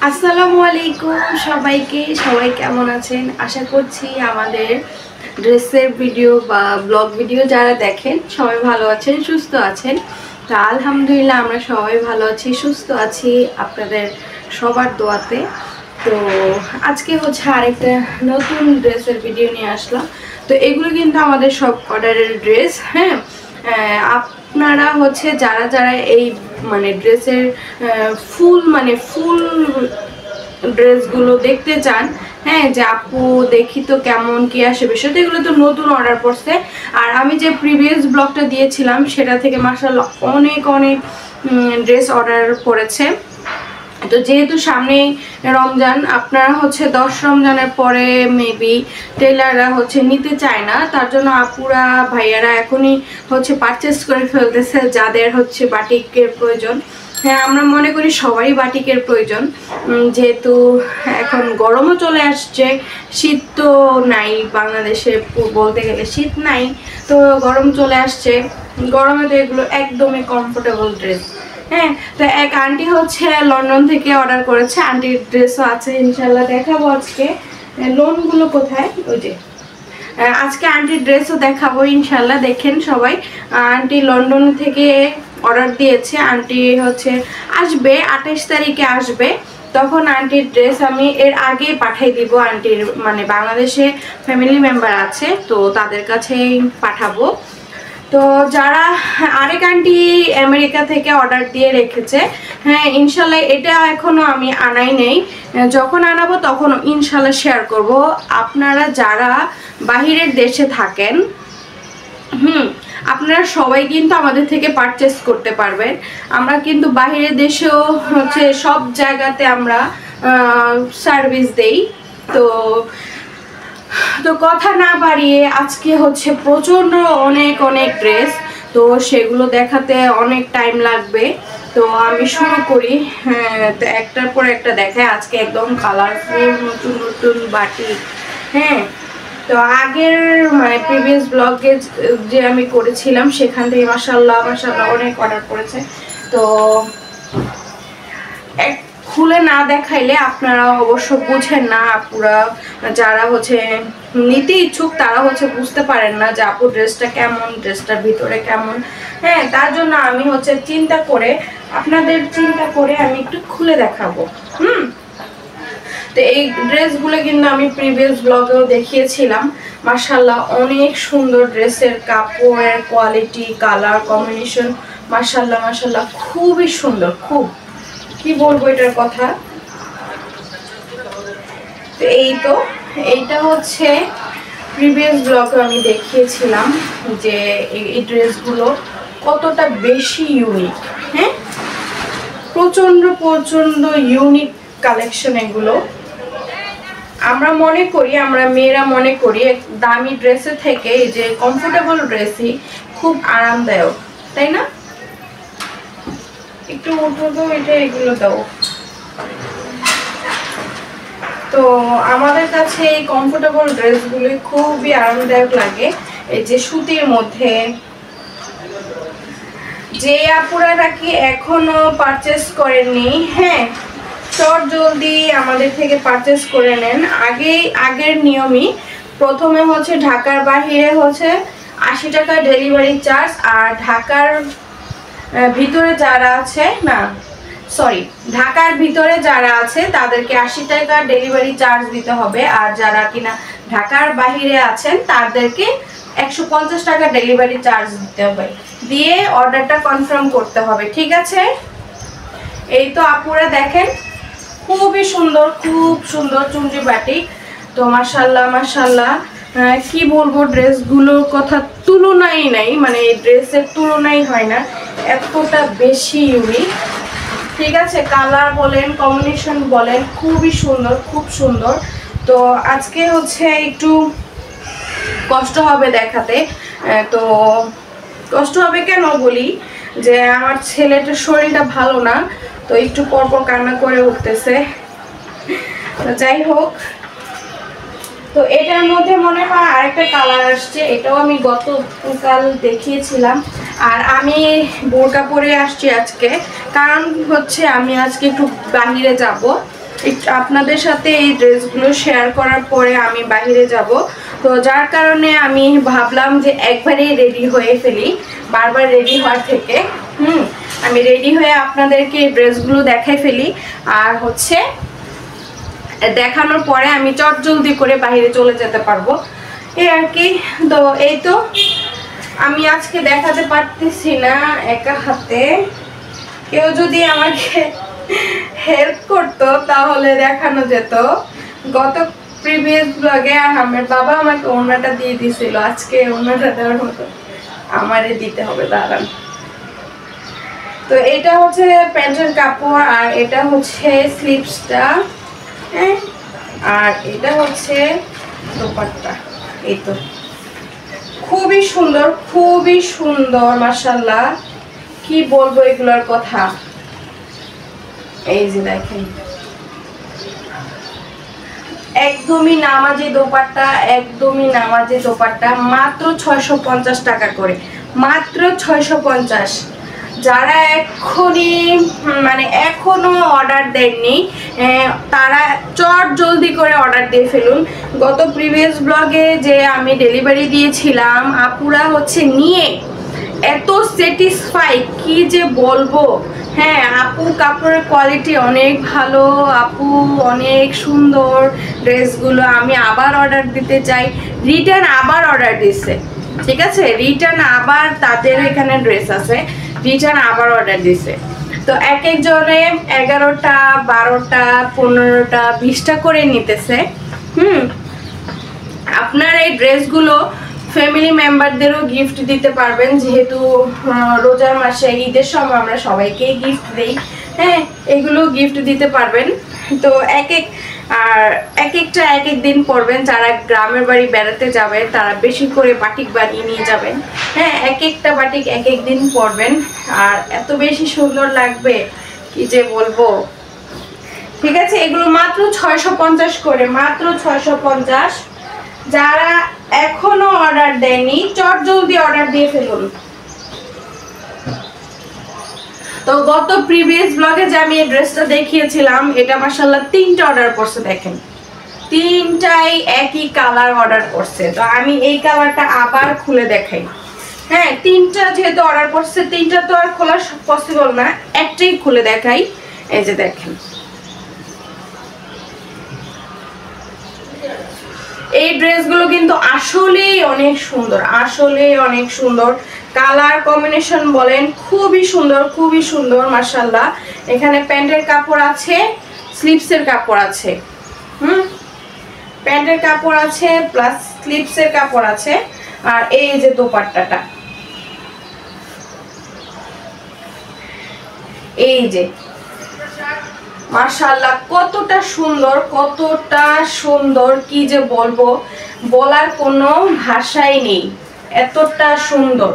আসসালামু আলাইকুম সবাইকে। সবাই কেমন আছেন? আশা করছি আমাদের ড্রেসের ভিডিও বা ব্লগ ভিডিও যারা দেখেন সবাই ভালো আছেন, সুস্থ আছেন। তা আলহামদুলিল্লাহ আমরা সবাই ভালো আছি, সুস্থ আছি আপনাদের সবার দোয়াতে। তো আজকে হচ্ছে আরেকটা নতুন ড্রেসের ভিডিও নিয়ে আসলাম। তো এগুলো কিন্তু আমাদের সব অর্ডারের ড্রেস। হ্যাঁ, আপনারা হচ্ছে যারা যারা এই ড্রেসের ফুল ড্রেসগুলো দেখতে চান, হ্যাঁ, যে আপু দেখি তো কেমন কি আসে বিষয়টা, এগুলো তো নতুন অর্ডার পড়ছে। আর আমি যে প্রিভিয়াস ব্লগটা দিয়েছিলাম সেটা থেকে মাশাআল্লাহ অনেক অনেক ড্রেস অর্ডার পড়েছে। তো যেহেতু সামনে রমজান, আপনারা হচ্ছে 10 রমজানের পরে মেবি টেলাররা হচ্ছে নিতে চায় না, তার জন্য আপুরা ভাইয়ারা এখনই হচ্ছে পারচেস করে ফেলতেছে যাদের হচ্ছে বাটিকের প্রয়োজন। হ্যাঁ, আমরা মনে করি সবারই বাটিকের প্রয়োজন, যেহেতু এখন গরমও চলে আসছে, শীত তো নাই বাংলাদেশে, বলতে গেলে শীত নাই, তো গরম চলে আসছে। গরমে তো এগুলো একদমই কমফোর্টেবল ড্রেস। হ্যাঁ, তো এক আন্টি হচ্ছে লন্ডন থেকে অর্ডার করেছে, আন্টির ড্রেসও আছে ইনশাল্লাহ দেখাবো আজকে। লোনগুলো কোথায়? ওই যে আজকে আন্টির ড্রেসও দেখাবো ইনশাল্লাহ, দেখেন সবাই। আন্টি লন্ডন থেকে অর্ডার দিয়েছে, আন্টি হচ্ছে আসবে 28 তারিখে আসবে, তখন আন্টির ড্রেস আমি এর আগেই পাঠিয়ে দিব। আন্টির বাংলাদেশে ফ্যামিলি মেম্বার আছে, তো তাদের কাছেই পাঠাবো। তো যারা আরেক আন্টি আমেরিকা থেকে অর্ডার দিয়ে রেখেছে, হ্যাঁ ইনশাল্লাহ এটা এখনো আমি আনাই নেই, যখন আনাবো তখন ইনশাল্লাহ শেয়ার করব। আপনারা যারা বাহিরের দেশে থাকেন, আপনারা সবাই কিন্তু আমাদের থেকে পারচেস করতে পারবেন। আমরা কিন্তু বাহিরের দেশেও হচ্ছে সব জায়গাতে আমরা সার্ভিস দেই। তো তো কথা না বাড়িয়ে আজকে হচ্ছে প্রচণ্ড অনেক অনেক ড্রেস, তো সেগুলো দেখাতে অনেক টাইম লাগবে। তো আমি শুরু করি। হ্যাঁ, তো একটার পর একটা দেখায়। আজকে একদম কালারফুল নতুন নতুন বাটিক। হ্যাঁ, তো আগের প্রিভিয়াস ব্লগে যে আমি করেছিলাম সেখান থেকে মাশাআল্লাহ মাশাআল্লাহ অনেক অর্ডার করেছে। তো এক খুলে না দেখাইলে আপনারা অবশ্য বুঝেন না, আপুরা যারা হচ্ছে নিতে ইচ্ছুক তারা হচ্ছে বুঝতে পারেন না যে আপু ড্রেসটা কেমন, ড্রেসটার ভিতরে কেমন। হ্যাঁ, তার জন্য আমি হচ্ছে আপনাদের চিন্তা করে আমি একটু খুলে দেখাবো। তো এই ড্রেসগুলো কিন্তু আমি প্রিভিয়াস ব্লগেও দেখিয়েছিলাম। মাশাআল্লাহ অনেক সুন্দর ড্রেসের কাপড়ের কোয়ালিটি, কালার কম্বিনেশন, মাশাআল্লাহ মাশাআল্লাহ খুবই সুন্দর। খুব কি বলবো এটার কথা। তো এইটা হচ্ছে প্রিভিয়াস ব্লগে আমি দেখিয়েছিলাম যে এই ড্রেসগুলো কতটা বেশি ইউনিক। হ্যাঁ, প্রচন্ড প্রচন্ড ইউনিক কালেকশন এগুলো। আমরা মেয়েরা মনে করি দামি ড্রেসের থেকে এই যে কমফোর্টেবল ড্রেসই খুব আরামদায়ক, তাই না? একটু উঠো তো, এগুলো দাও। তো আমাদের কাছে এই কমফোর্টেবল ড্রেসগুলি খুবই আরামদায়ক লাগে। এই যে সুতির মধ্যে, যে আপুরা নাকি এখনো পারচেস করেননি, হ্যাঁ চট জলদি আমাদের থেকে পারচেস করে নেন। আগের নিয়মই প্রথমে হচ্ছে ঢাকার বাহিরে হচ্ছে 80 টাকা ডেলিভারি চার্জ, আর ঢাকার ভিতরে যারা আছে ঢাকার ভিতরে যারা আছে তাদেরকে 80 টাকা ডেলিভারি চার্জ দিতে হবে, আর যারা কিনা ঢাকার বাহিরে আছেন তাদেরকে 150 টাকা ডেলিভারি চার্জ দিতে হবে, দিয়ে অর্ডারটা কনফার্ম করতে হবে। ঠিক আছে? এই তো আপুরা দেখেন খুবই সুন্দর, খুব সুন্দর চুনরি বাটিক। তো মাশাআল্লাহ মাশাআল্লাহ কি বলবো, ড্রেসগুলোর কথা তুলনাই নাই, এই ড্রেসের তুলনাই হয় না, এতটা বেশি ইউনিক। ঠিক আছে, কালার বলেন কম্বিনেশন বলেন খুবই সুন্দর, খুব সুন্দর। তো আজকে হচ্ছে একটু কষ্ট হবে দেখাতে। তো কষ্ট হবে কেন বলি, যে আমার ছেলেটার শরীরটা ভালো না, তো একটু পরপর কান্না করে উঠতেছে। তো যাই হোক, তো এটার মধ্যে মনে হয় আরেকটা কালার আসছে, এটাও আমি গতকাল দেখিয়েছিলাম। আর আমি বোরকা পরে আসছি আজকে, কারণ হচ্ছে আমি আজকে একটু বাহিরে যাব। আপনাদের সাথে এই ড্রেসগুলো শেয়ার করার পরে আমি বাইরে যাব। তো যার কারণে আমি ভাবলাম যে একবারেই রেডি হয়ে ফেলি, বারবার রেডি হওয়ার থেকে আমি রেডি হয়ে আপনাদেরকে এই ড্রেসগুলো দেখাই ফেলি। আর হচ্ছে দেখানোর পরে আমি চটজলদি করে বাইরে চলে যেতে পারবো, এই আর কি। তো এই তো আমি আজকে দেখাতে পারতেছি না একা হাতে, কেউ যদি আমাকে হেল্প করতো তাহলে দেখানো যেত। গত প্রিভিয়াস ব্লগে আমার বাবা আমাকে ওড়নাটা দিয়ে দিছিল, আজকে ওড়নাটা দেওয়ার মতো আমারে দিতে হবে, দাঁড়ান। তো এটা হচ্ছে প্যান্টের কাপড়, আর এটা হচ্ছে স্লিভসটা, হ্যাঁ, আর এটা হচ্ছে দোপাট্টা। এই তো খুবই সুন্দর, খুবই সুন্দর, মাশাআল্লাহ, কি বলবো এগুলোর কথা। এই যে দেখেন, একদমই নামাজি দোপাট্টা, একদমই নামাজি দোপাট্টা, মাত্র 650 টাকা করে, মাত্র 650। যারা এখনো অর্ডার দেননি তারা চট জলদি করে অর্ডার দিয়ে ফেলুন। গত প্রিভিয়াস ব্লগে যে আমি ডেলিভারি দিয়েছিলাম, আপুরা হচ্ছে নিয়ে এত স্যাটিসফাই, কি যে বলবো। হ্যাঁ, আপু কাপড়ের কোয়ালিটি অনেক ভালো, আপু অনেক সুন্দর ড্রেসগুলো। আমি আবার অর্ডার দিতে চাই, রিটার্ন আবার অর্ডার দিছে, ঠিক আছে, রিটার্ন আবার তাদের এখানে ড্রেস আছে, রিটার্ন আবার অর্ডার দিছে। তো এক একজনে 11টা 12টা 15টা 20টা করে নিতেছে। আপনার এই ড্রেসগুলো ফ্যামিলি মেম্বারদেরও গিফট দিতে পারবেন, যেহেতু রোজার মাসে ঈদের সময় আমরা সবাইকেই গিফট দেই। হ্যাঁ, এগুলো গিফট দিতে পারবেন। তো এক একটা এক এক দিন পরবেন। যারা গ্রামের বাড়ি বেড়াতে যাবেন তারা বেশি করে বাটিক বানিয়ে নিয়ে যাবেন। হ্যাঁ, এক একটা বাটিক এক এক দিন পরবেন, আর এত বেশি সুন্দর লাগবে কি যে বলবো। ঠিক আছে, এগুলো মাত্র 650 করে, মাত্র 650। যারা এখনো অর্ডার দেয়নি চট জলদি অর্ডার দিয়ে ফেলুন। তো গত প্রিভিয়াস ব্লগে যে আমি এই ড্রেসটা দেখিয়েছিলাম, এটা মাশাআল্লাহ 3টা অর্ডার করছে, দেখেন 3টাই একই কালার অর্ডার করছে। তো আমি এই কালারটা আবার খুলে দেখাই। হ্যাঁ, 3টা যেহেতু অর্ডার করছে, 3টা তো আর খোলা পসিবল না, একটাই খুলে দেখাই। এই যে দেখেন, এই ড্রেসগুলো কিন্তু আসলেই অনেক সুন্দর, আসলেই অনেক সুন্দর। কালার কম্বিনেশন বলেন খুবই সুন্দর, খুবই সুন্দর, মাশাআল্লাহ। এখানে প্যান্টের কাপড় আছে, স্লিভসের কাপড় আছে, প্যান্টের কাপড় আছে প্লাস স্লিভসের কাপড় আছে। আর এই যে দোপাট্টাটা, এই যে মাশাআল্লাহ, কতটা সুন্দর, কতটা সুন্দর, কি যে বলবো, বলার কোনো ভাষাই নেই, এতটা সুন্দর।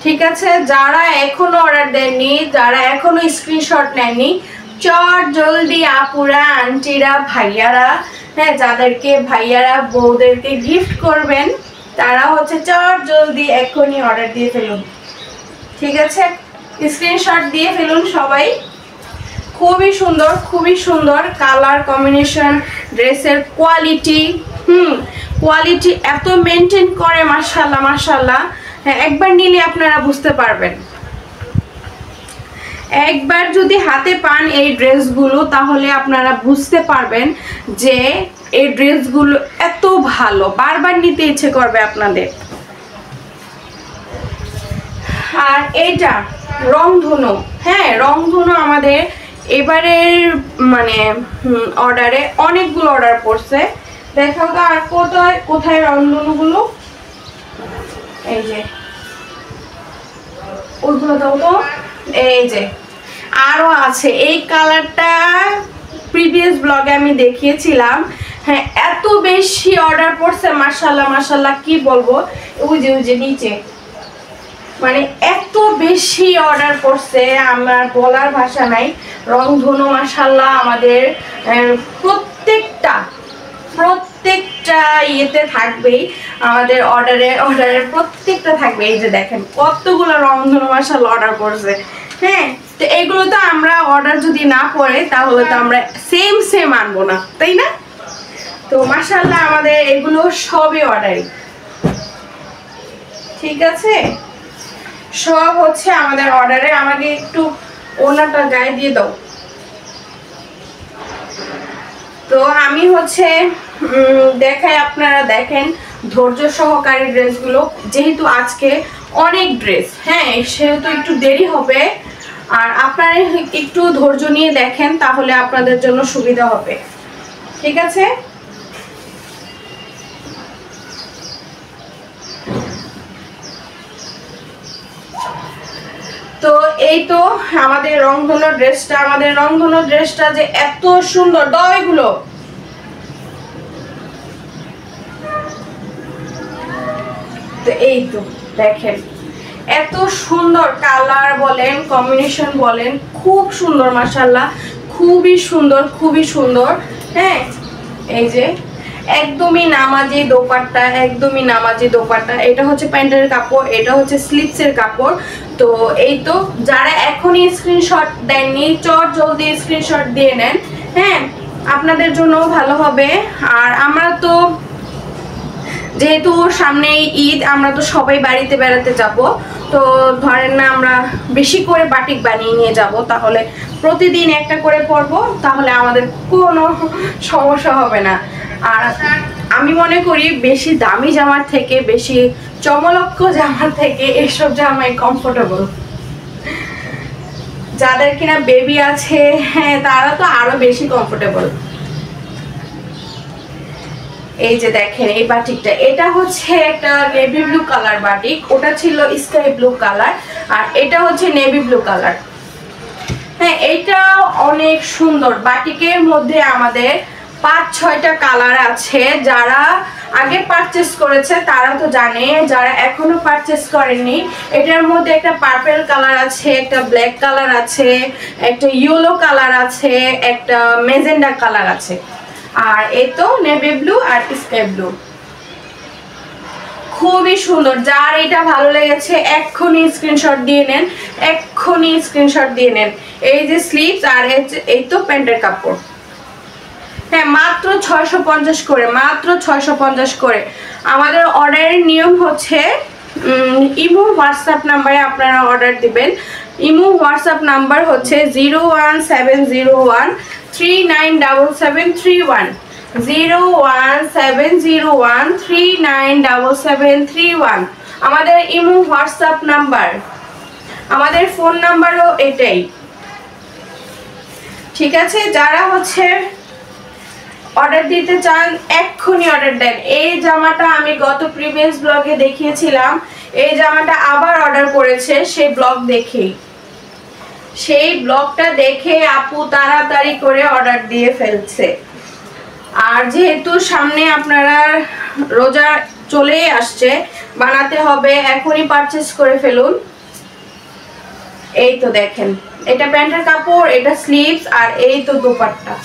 ঠিক আছে, যারা এখনো অর্ডার দেননি, যারা এখনো স্ক্রিনশট নেননি, চট জলদি আপুরা, আন্টিরা, ভাইয়ারা, হ্যাঁ, যাদেরকে ভাইয়ারা বউদেরকে গিফট করবেন তারা হচ্ছে চট জলদি এখনই অর্ডার দিয়ে ফেলুন। ঠিক আছে, স্ক্রিনশট দিয়ে ফেলুন সবাই। খুবই সুন্দর, খুবই সুন্দর কালার কম্বিনেশন, ড্রেসের কোয়ালিটি, কোয়ালিটি এত মেনটেন করে, মাশাআল্লাহ, মাশাআল্লাহ। হ্যাঁ, একবার নিলে আপনারা বুঝতে পারবেন। একবার যদি হাতে পান এই ড্রেসগুলো, তাহলে আপনারা বুঝতে পারবেন যে এই ড্রেসগুলো এত ভালো, বারবার নিতে ইচ্ছে করবে আপনাদের। আর এইটা রংধনু, হ্যাঁ, রংধনু আমাদের এবারের অর্ডারে অনেকগুলো অর্ডার পড়ছে। দেখাও তো আর কোথায় কোথায় রংধনুগুলো, এই যে ওইগুলো দাও তো, এই যে আরো আছে। এই কালারটা প্রিভিয়াস ব্লগে আমি দেখিয়েছিলাম। হ্যাঁ, এত বেশি অর্ডার পড়ছে, মাশাআল্লাহ, মাশাআল্লাহ, কি বলবো। ওই যে নিচে এত বেশি অর্ডার করছে, আমার বলার ভাষা নাই। রংধনু মাশাআল্লাহ আমাদের প্রত্যেকটা ইয়েতে থাকবেই, আমাদের অর্ডারের প্রত্যেকটা থাকবে। এই যে দেখেন কতগুলো রংধনু মাশাআল্লাহ অর্ডার করছে। হ্যাঁ, তো এগুলো তো আমরা অর্ডার যদি না পড়ে তাহলে তো আমরা সেম আনবো না, তাই না? তো মাশাআল্লাহ আমাদের এগুলো সবই অর্ডারই, ঠিক আছে? সব হচ্ছে আমাদের অর্ডারে। আমাকে একটু ওনাটা গায়ে দিয়ে দাও। তো আমি হচ্ছে দেখাই, আপনারা দেখেন ধৈর্য সহকারে ড্রেসগুলো, যেহেতু আজকে অনেক ড্রেস, হ্যাঁ, সেহেতু একটু দেরি হবে। আর আপনারা একটু ধৈর্য নিয়ে দেখেন, তাহলে আপনাদের জন্য সুবিধা হবে, ঠিক আছে? তো এই তো আমাদের রংধনু ড্রেসটা, যে এত সুন্দর, দয়গুলো তো এই তো দেখেন এত সুন্দর কালার বলেন, কম্বিনেশন বলেন, খুব সুন্দর মাশাআল্লাহ, খুবই সুন্দর। হ্যাঁ, এই যে একদমই নামাজি দোপাট্টা, এটা হচ্ছে প্যান্টের কাপড়, এটা হচ্ছে স্লিপসের কাপড়। তো এই তো যারা এখনই স্ক্রিনশট দেননি, জলদি স্ক্রিনশট দিয়ে নেন, হ্যাঁ, আপনাদের জন্য ভালো হবে। আর আমরা তো যেহেতু সামনেই ঈদ, আমরা তো সবাই বাড়িতে বেড়াতে যাব, তো ধরেন না আমরা বেশি করে বাটিক বানিয়ে নিয়ে যাব, তাহলে প্রতিদিন একটা করে পরবো, তাহলে আমাদের কোনো সমস্যা হবে না। আর আমি মনে করি বেশি দামি জামার থেকে, বেশি চমলক্ষ জামার থেকে এসব জামাই কমফোর্টেবল। যাদের কিনা বেবি আছে, হ্যাঁ, তারা তো আরো বেশি কমফোর্টেবল। এই যে দেখেন এই বাটিকটা, এটা হচ্ছে একটা নেভি ব্লু কালার বাটিক, ওটা ছিল স্কাই ব্লু কালার, আর এটা হচ্ছে নেভি ব্লু কালার। হ্যাঁ, এটা অনেক সুন্দর। বাটিকের মধ্যে আমাদের 5-6টা কালার আছে। যারা আগে পারচেস করেছে তারা তো জানে, যারা এখনো পারচেস করেনি, এটার মধ্যে একটা পার্পল কালার আছে, একটা ব্ল্যাক কালার আছে, একটা ইয়েলো কালার আছে, একটা মেজেন্ডা কালার আছে, আর এই তো নেভি ব্লু আর স্কাই ব্লু। খুবই সুন্দর। যার এটা ভালো লেগেছে এক্ষুনি স্ক্রিনশট দিয়ে নেন, এই যে স্লিভস আর এই তো প্যান্টের কাপড়। হ্যাঁ, মাত্র 650 করে। আমাদের অর্ডারের নিয়ম হচ্ছে ইমো হোয়াটসঅ্যাপ নাম্বারে আপনারা অর্ডার দিবেন। ইমো হোয়াটসঅ্যাপ নাম্বার হচ্ছে 01701397731, 01701397731 আমাদের ইমো হোয়াটসঅ্যাপ নাম্বার। আমাদের ফোন নাম্বারও এটাই, ঠিক আছে? যারা হচ্ছে অর্ডার দিতে চান এক্ষুনি অর্ডার দেন। এই জামাটা আমি গত প্রিভিয়াস ব্লগে দেখিয়েছিলাম, এই জামাটা আবার অর্ডার করেছে সেই ব্লগটা দেখে আপু তাড়াতাড়ি করে অর্ডার দিয়ে ফেলছে। আর যেহেতু সামনে আপনারা রোজা চলে আসছে, বানাতে হবে, এখনই পারচেস করে ফেলুন। এই তো দেখেন, এটা প্যান্টের কাপড়, এটা স্লিভস, আর এই তো দোপাট্টা।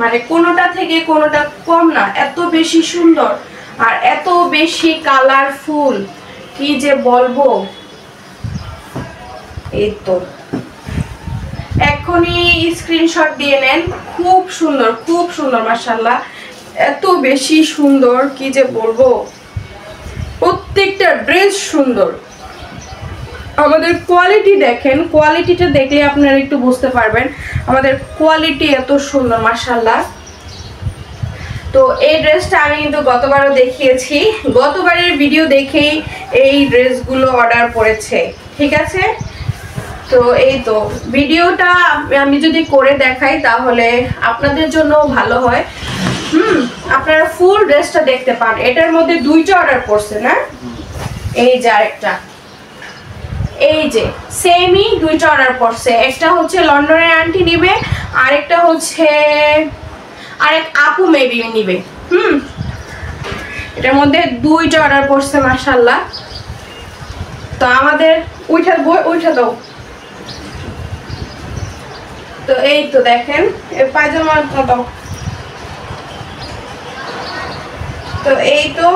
মানে কোনোটা থেকে কোনোটা কম না, এত বেশি সুন্দর আর এত বেশি কালারফুল, কি যে বলবো। এই তো এখনই স্ক্রিনশট দিয়ে নেন। খুব সুন্দর মাশাআল্লাহ, এত বেশি সুন্দর, কি যে বলবো। প্রত্যেকটা ড্রেস সুন্দর। আমাদের কোয়ালিটি দেখেন, কোয়ালিটিটা দেখলে আপনারা একটু বুঝতে পারবেন আমাদের কোয়ালিটি এত সুন্দর মাশাআল্লাহ। তো এই ড্রেসটা আমি কিন্তু গতবারও দেখিয়েছি, গতবারের ভিডিও দেখেই এই ড্রেসগুলো অর্ডার করেছে, ঠিক আছে? তো এই তো ভিডিওটা আমি যদি করে দেখাই তাহলে আপনাদের জন্য ভালো হয়। আপনারা ফুল ড্রেসটা দেখতে পান। এটার মধ্যে 2টা অর্ডার করছে না, এই যে আরেকটা, এই যে সেমই 2টা অর্ডার করছে। একটা হচ্ছে লন্ডনের আন্টি নিবে, আরেকটা হচ্ছে আরেক আপু মেবি নিবে। এটার মধ্যে 2টা অর্ডার করছে মাশাআল্লাহ। তো আমাদের উঠা দাও। তো এই তো দেখেন এই পায়জামাটা দাও। তো এই তো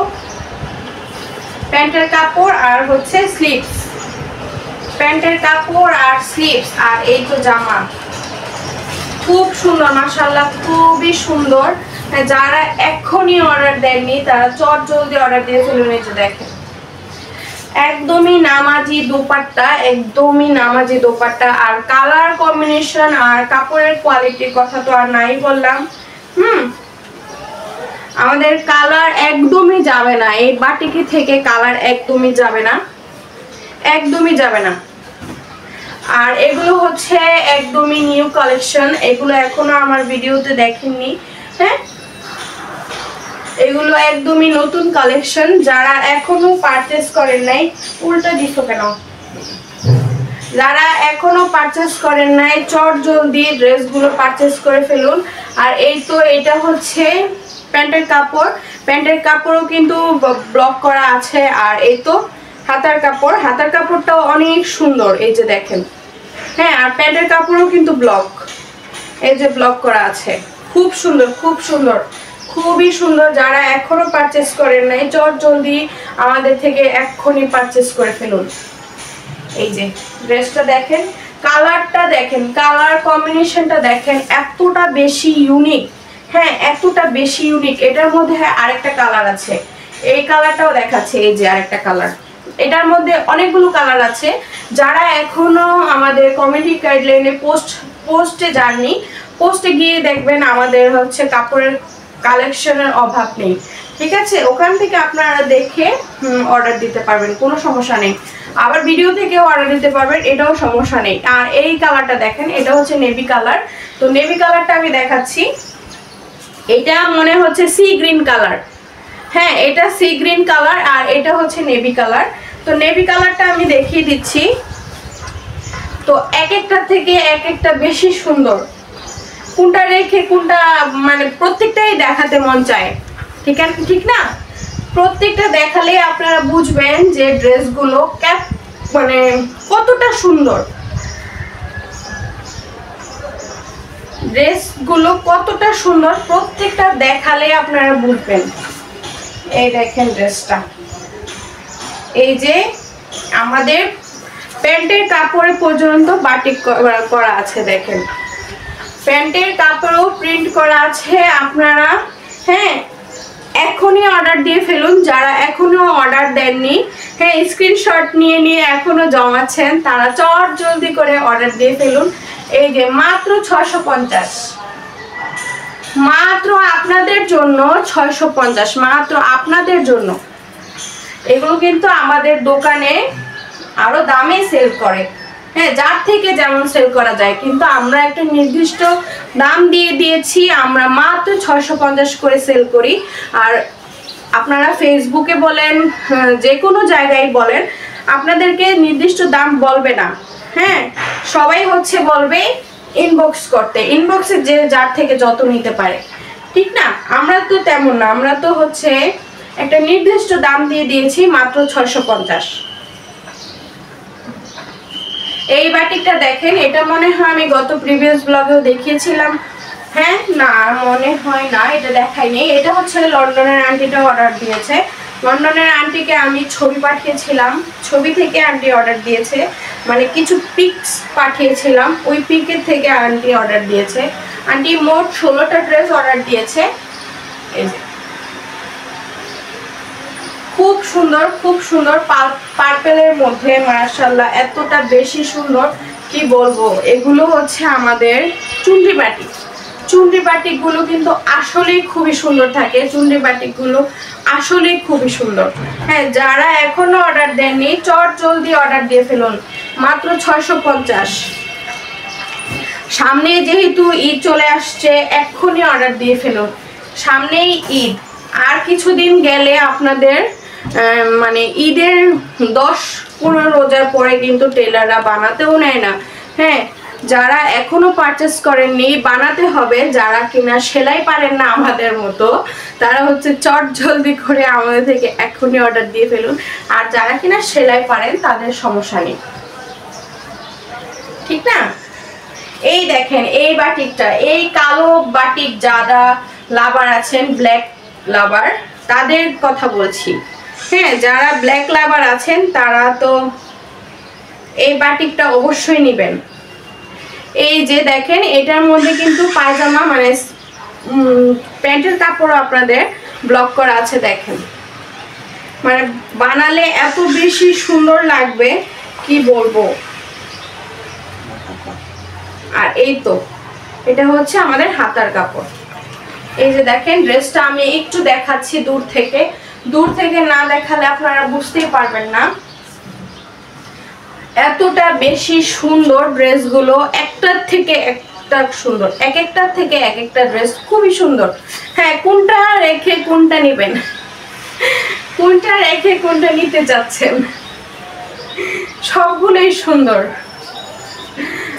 প্যান্টের কাপড় আর হচ্ছে স্লিভস। প্যান্টের কাপড় আর স্লিভস আর এই তো জামা, খুব সুন্দর মাশাআল্লাহ, খুবই সুন্দর। যারা এখনই অর্ডার দেননি তারা চট জলদি অর্ডার দিয়ে ফেলুন। এই যে দেখেন একদমই নামাজি দোপাট্টা, একদমই নামাজি দোপাট্টা। আর কালার কম্বিনেশন আর কাপড়ের কোয়ালিটির কথা তো আর নাই বললাম। আমাদের কালার একদমই যাবে না, এই বাটিকি থেকে কালার একদমই যাবে না, একদমই যাবে না। আর এগুলো হচ্ছে একদমই নিউ কালেকশন, এগুলো এখনো আমার ভিডিওতে দেখেননি। হ্যাঁ, এগুলো একদমই নতুন কালেকশন। যারা এখনো পারচেজ করেন নাই, উল্টা দিছো কেন, যারা এখনো পারচেজ করেন নাই চট জলদি ড্রেসগুলো পারচেজ করে ফেলুন। আর এই তো এটা হচ্ছে প্যান্টের কাপড়, প্যান্টের কাপড়ও কিন্তু ব্লক করা আছে। আর এই তো হাতার কাপড়, হাতার কাপড়টাও অনেক সুন্দর, এই যে দেখেন। হ্যাঁ, আর প্যান্টের কাপড়ও কিন্তু ব্লক, এই যে ব্লক করা আছে, খুব সুন্দর, খুব সুন্দর, খুবই সুন্দর। যারা এখনো পারচেজ করেন নাই চট জলদি আমাদের থেকে এক্ষুনি পারচেজ করে ফেলুন। এই যে ড্রেসটা দেখেন, কালারটা দেখেন, কালার কম্বিনেশনটা দেখেন, এতটা বেশি ইউনিক। হ্যাঁ, এতটা বেশি ইউনিক। এটার মধ্যে আরেকটা কালার আছে, এই কালারটাও দেখাচ্ছে, এই যে আরেকটা কালার। এটার মধ্যে অনেকগুলো কালার আছে। যারা এখনো আমাদের কমিউনিটি গাইডলাইনে পোস্টে যাননি, পোস্টে গিয়ে দেখবেন আমাদের হচ্ছে কাপড়ের কালেকশনের অভাব নেই, ঠিক আছে? ওখান থেকে আপনারা দেখে অর্ডার দিতে পারবেন, কোনো সমস্যা নেই। আবার ভিডিও থেকেও অর্ডার দিতে পারবেন, এটাও সমস্যা নেই। আর এই কালারটা দেখেন, এটা হচ্ছে নেভি কালার। তো নেভি কালারটা আমি দেখাচ্ছি, এটা মনে হচ্ছে সি গ্রিন কালার। হ্যাঁ, এটা সি গ্রিন কালার আর এটা হচ্ছে নেভি কালার। তো নেভি কালারটা আমি দেখিয়ে দিচ্ছি। তো এক একটা থেকে এক একটা বেশি সুন্দর, কোনটা রেখে কোনটা মানে প্রত্যেকটাই দেখাতে মন চায়, ঠিক না? প্রত্যেকটা দেখালে আপনারা বুঝবেন যে ড্রেসগুলো মানে কতটা সুন্দর, ড্রেসগুলো কতটা সুন্দর, প্রত্যেকটা দেখালে আপনারা বুঝবেন। এই দেখেন ড্রেসটা, এই যে আমাদের প্যান্টের কাপড়ে পর্যন্ত বাটিক করা আছে, দেখেন প্যান্টের কাপড়ও প্রিন্ট করা আছে। আপনারা হ্যাঁ এখনই অর্ডার দিয়ে ফেলুন, যারা এখনো অর্ডার দেননি, হ্যাঁ স্ক্রিনশট নিয়ে এখনো জমাচ্ছেন, তারা চট জলদি করে অর্ডার দিয়ে ফেলুন। এই যে মাত্র 650, মাত্র আপনাদের জন্য 650, মাত্র আপনাদের জন্য। এগুলো কিন্তু আমাদের দোকানে আরো দামে সেল করে, হ্যাঁ যার থেকে যেমন সেল করা যায়, কিন্তু আমরা একটা নির্দিষ্ট দাম দিয়ে দিয়েছি, আমরা মাত্র 650 করে সেল করি। আর আপনারা ফেসবুকে বলেন, যে কোনো জায়গায় বলেন, আপনাদেরকে নির্দিষ্ট দাম বলবে না। হ্যাঁ, সবাই হচ্ছে বলবে ইনবক্স করতে, ইনবক্সে যে যার থেকে যত নিতে পারে, ঠিক না? আমরা তো তেমন না, আমরা তো হচ্ছে একটা নির্দিষ্ট দাম দিয়ে দিয়েছি, মাত্র 650। এই বাটিকটা দেখেন, এটা মনে হয় আমি গত প্রিভিয়াস ব্লগেও দেখিয়েছিলাম। হ্যাঁ, না মনে হয় না, এটা দেখাইনি। এটা হচ্ছে লন্ডনের আন্টিটা অর্ডার দিয়েছে, লন্ডনের আন্টিকে আমি ছবি পাঠিয়েছিলাম, ছবি থেকে আন্টি অর্ডার দিয়েছে, মানে কিছু পিকস পাঠিয়েছিলাম, ওই পিকের থেকে আন্টি অর্ডার দিয়েছে। আন্টি মোট 16টা ড্রেস অর্ডার দিয়েছে। এই যে খুব সুন্দর, খুব সুন্দর পার্পেলের মধ্যে, মাশাআল্লাহ এতটা বেশি সুন্দর কি বলবো। এগুলো হচ্ছে আমাদের চুনরি বাটিক, চুনরি বাটিকগুলো কিন্তু আসলেই খুবই সুন্দর থাকে, চুনরি বাটিকগুলো আসলেই খুবই সুন্দর। হ্যাঁ, যারা এখনো অর্ডার দেননি চট জলদি অর্ডার দিয়ে ফেলুন, মাত্র 650। সামনে যেহেতু ঈদ চলে আসছে, এক্ষুনি অর্ডার দিয়ে ফেলুন, সামনেই ঈদ, আর কিছুদিন গেলে আপনাদের মানে ঈদের 10-15 রোজার পরে কিন্তু টেলাররা বানাতেও নেয় না। হ্যাঁ, যারা এখনো পারচেস করেননি, বানাতে হবে। যারা কিনা সেলাই পারেন না আমাদের মতো, তারা হচ্ছে চট জলদি করে আমাদের থেকে এখনই অর্ডার দিয়ে ফেলুন। আর যারা কিনা সেলাই পারেন তাদের সমস্যা নেই, ঠিক না? এই দেখেন এই বাটিকটা, এই কালো বাটিক যারা লাভার আছেন, ব্ল্যাক লাভার, তাদের কথা বলছি। হ্যাঁ, যারা ব্ল্যাক লাভার আছেন তারা তো এই বাটিকটা অবশ্যই নেবেন। এই যে দেখেন এটার মধ্যে কিন্তু পায়জামা মানে প্যান্টের কাপড় আপনাদের ব্লক করা আছে। দেখেন মানে বানালে এত বেশি সুন্দর লাগবে কি বলবো। আর এই তো এটা হচ্ছে আমাদের হাতার কাপড়। এই যে দেখেন ড্রেসটা আমি একটু দেখাচ্ছি দূর থেকে, দূর থেকে না দেখালে আপনারা বুঝতেই পারবেন না এতটা বেশি সুন্দর ড্রেসগুলো, একটার থেকে একটা সুন্দর, এক একটার থেকে এক একটা ড্রেস খুবই সুন্দর। হ্যাঁ, কোনটা রেখে কোনটা নেবেন, কোনটা রেখে কোনটা নিতে যাচ্ছেন, সবগুলোই সুন্দর।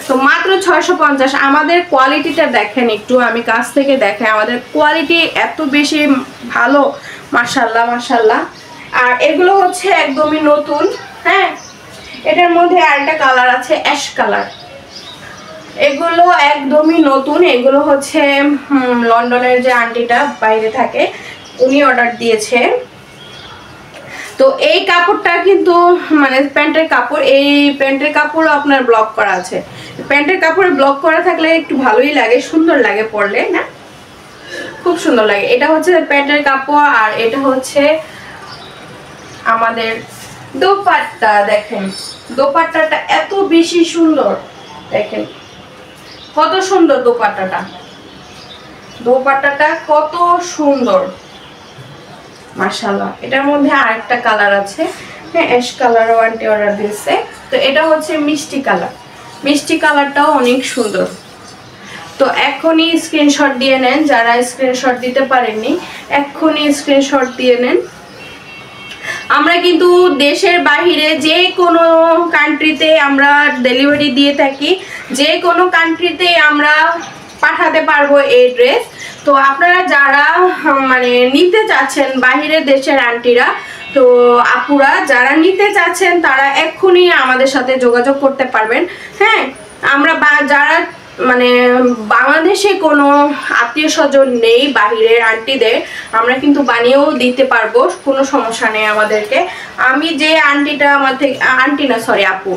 তো মাত্র 650। আমাদের কোয়ালিটিটা দেখেন একটু, আমি কাছ থেকে দেখে আমাদের কোয়ালিটি এত বেশি ভালো, মাশাআল্লাহ মাশাআল্লাহ। আর এগুলো হচ্ছে একদমই নতুন। হ্যাঁ, এটার মধ্যে আরেকটা কালার আছে অ্যাশ কালার, এগুলো একদমই নতুন। এগুলো হচ্ছে লন্ডনের যে আন্টিটা বাইরে থাকে উনি অর্ডার দিয়েছে। তো এই কাপড়টা কিন্তু মানে প্যান্টের কাপড়, এই প্যান্টের কাপড়ও আপনার ব্লক করা আছে। প্যান্টের কাপড়ে ব্লক করা থাকলে একটু ভালোই লাগে, সুন্দর লাগে পরলে, না খুব সুন্দর লাগে। এটা হচ্ছে প্যান্টের কাপড় আর এটা হচ্ছে আমাদের দোপাট্টা। দেখেন দোপাট্টাটা এত বেশি সুন্দর, দেখেন কত সুন্দর দোপাট্টাটা, দোপাট্টাটা কত সুন্দর মাশাআল্লাহ। এটার মধ্যে আরেকটা কালার আছে, হ্যাঁ অ্যাশ কালারও আন্টি অর্ডার দিয়েছে। তো এটা হচ্ছে মিষ্টি কালার, মিষ্টি কালারটাও অনেক সুন্দর। তো এখনই স্ক্রিনশট দিয়ে নেন, যারা স্ক্রিনশট দিতে পারেননি এখনই স্ক্রিনশট দিয়ে নেন। আমরা কিন্তু দেশের বাহিরে যে কোনো কান্ট্রিতে আমরা ডেলিভারি দিয়ে থাকি, যে কোনো কান্ট্রিতে আমরা পাঠাতে পারবো এই ড্রেস। তো আপনারা যারা মানে নিতে চাচ্ছেন বাহিরের দেশের আন্টিরা, তো আপুরা যারা নিতে চাচ্ছেন তারা এক্ষুনি আমাদের সাথে যোগাযোগ করতে পারবেন। হ্যাঁ, আমরা যারা মানে বাংলাদেশে কোনো আত্মীয় স্বজন নেই বাহিরের আন্টিদের, আমরা কিন্তু বানিয়েও দিতে পারবো, কোনো সমস্যা নেই আমাদেরকে। আমি যে আন্টিটা আমার থেকে, আন্টি না সরি আপু,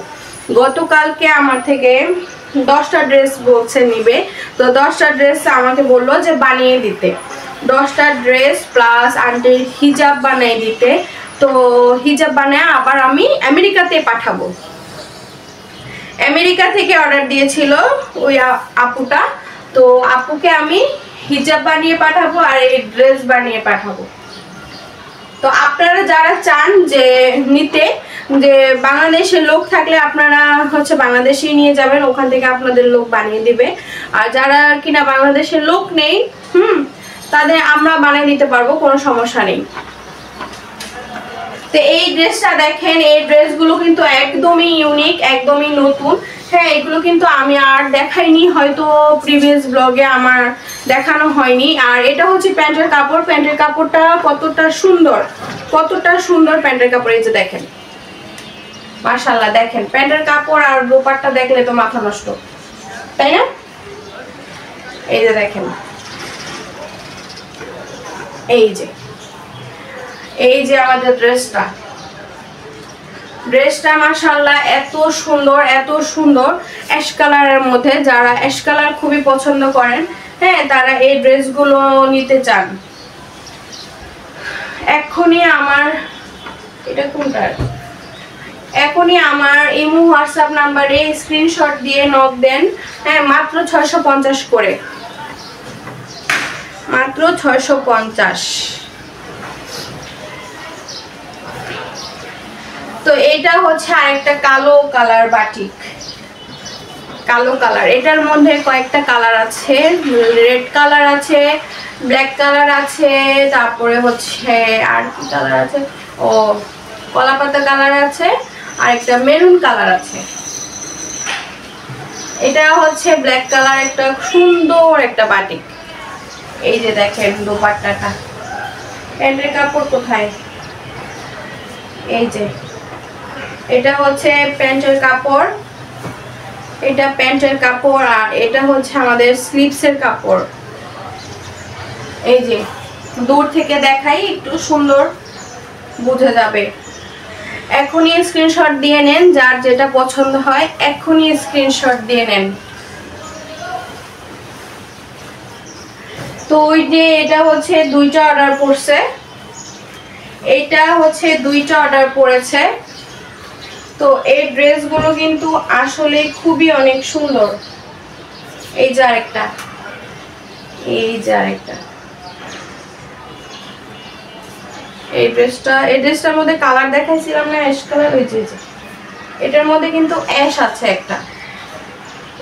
গতকালকে আমার থেকে 10টা ড্রেস বলছে নিবে। তো 10টা ড্রেস আমাকে বললো যে বানিয়ে দিতে, 10টা ড্রেস প্লাস আন্টির হিজাব বানিয়ে দিতে। তো হিজাব বানিয়ে আবার আমি আমেরিকাতে পাঠাবো। আমেরিকা থেকে অর্ডার দিয়েছিল ওই আপুটা, তো আপুকে আমি হিজাব বানিয়ে পাঠাবো আর এই ড্রেস বানিয়ে পাঠাবো। তো আপনারা যারা চান যে নিতে, যে বাংলাদেশের লোক থাকলে আপনারা হচ্ছে বাংলাদেশে নিয়ে যাবেন, ওখান থেকে আপনাদের লোক বানিয়ে দিবে। আর যারা কিনা বাংলাদেশের লোক নেই তাদের আমরা বানিয়ে দিতে পারবো, কোনো সমস্যা নেই। তো এই ড্রেসটা দেখেন, এই ড্রেসগুলো কিন্তু একদমই ইউনিক, একদমই নতুন। হ্যাঁ, এগুলো কিন্তু আমি আর দেখাইনি, হয়তো প্রিভিয়াস ব্লগে আমার দেখানো হয়নি। আর এটা হচ্ছে প্যান্টের কাপড়, প্যান্টের কাপড়টা কতটা সুন্দর, কতটা সুন্দর প্যান্টের কাপড়। এই যে দেখেন মাশাআল্লাহ, দেখেন প্যান্টের কাপড় আর দোপাট্টা দেখলে তো মাথা নষ্ট, তাই না? এই যে দেখেন, এই যে আমাদের ড্রেসটা মাশাআল্লাহ এত সুন্দর, এত সুন্দর। অ্যাশ কালারের মধ্যে, যারা অ্যাশ কালার খুবই পছন্দ করেন, হ্যাঁ তারা এই ড্রেসগুলো নিতে চান। এখনই আমার এটা কোনটা, এখনই আমার ইমো হোয়াটসঅ্যাপ নাম্বারে স্ক্রিনশট দিয়ে নক দেন। হ্যাঁ, মাত্র 650 করে, মাত্র 650। তো এটা হচ্ছে আরেকটা কালো কালার বাটিক, কালো কালার। এটার মধ্যে কয়েকটা কালার আছে, রেড কালার আছে, ব্ল্যাক কালার আছে, তারপরে হচ্ছে আর কি কালার আছে, ও কলাপাতা কালার আছে, আর একটা মেরুন কালার আছে। এটা হচ্ছে ব্ল্যাক কালার, একটা সুন্দর একটা বাটিক। এই যে দেখেন দোপাট্টাটা, প্যান্টের কাপড় কোথায়, এই যে এটা হচ্ছে প্যান্টের কাপড়, এটা প্যান্টের কাপড়। আর এটা হচ্ছে আমাদের স্লিভসের কাপড়। এই যে দূর থেকে দেখাই একটু সুন্দর বোঝা যাবে। এখনই স্ক্রিনশট দিয়ে নেন, যার যেটা পছন্দ হয় এখনই স্ক্রিনশট দিয়ে নেন। তো ওই যে এটা হচ্ছে 2টা অর্ডার পড়ছে, এইটা হচ্ছে 2টা অর্ডার পড়েছে। তো এই ড্রেসগুলো কিন্তু আসলে খুবই অনেক সুন্দর। এই যে আরেকটা, এই যে আরেকটা, এই ড্রেসটার মধ্যে কালার দেখাইছিলাম না, অ্যাশ কালার। ওই যে এটার মধ্যে কিন্তু অ্যাশ আছে একটা,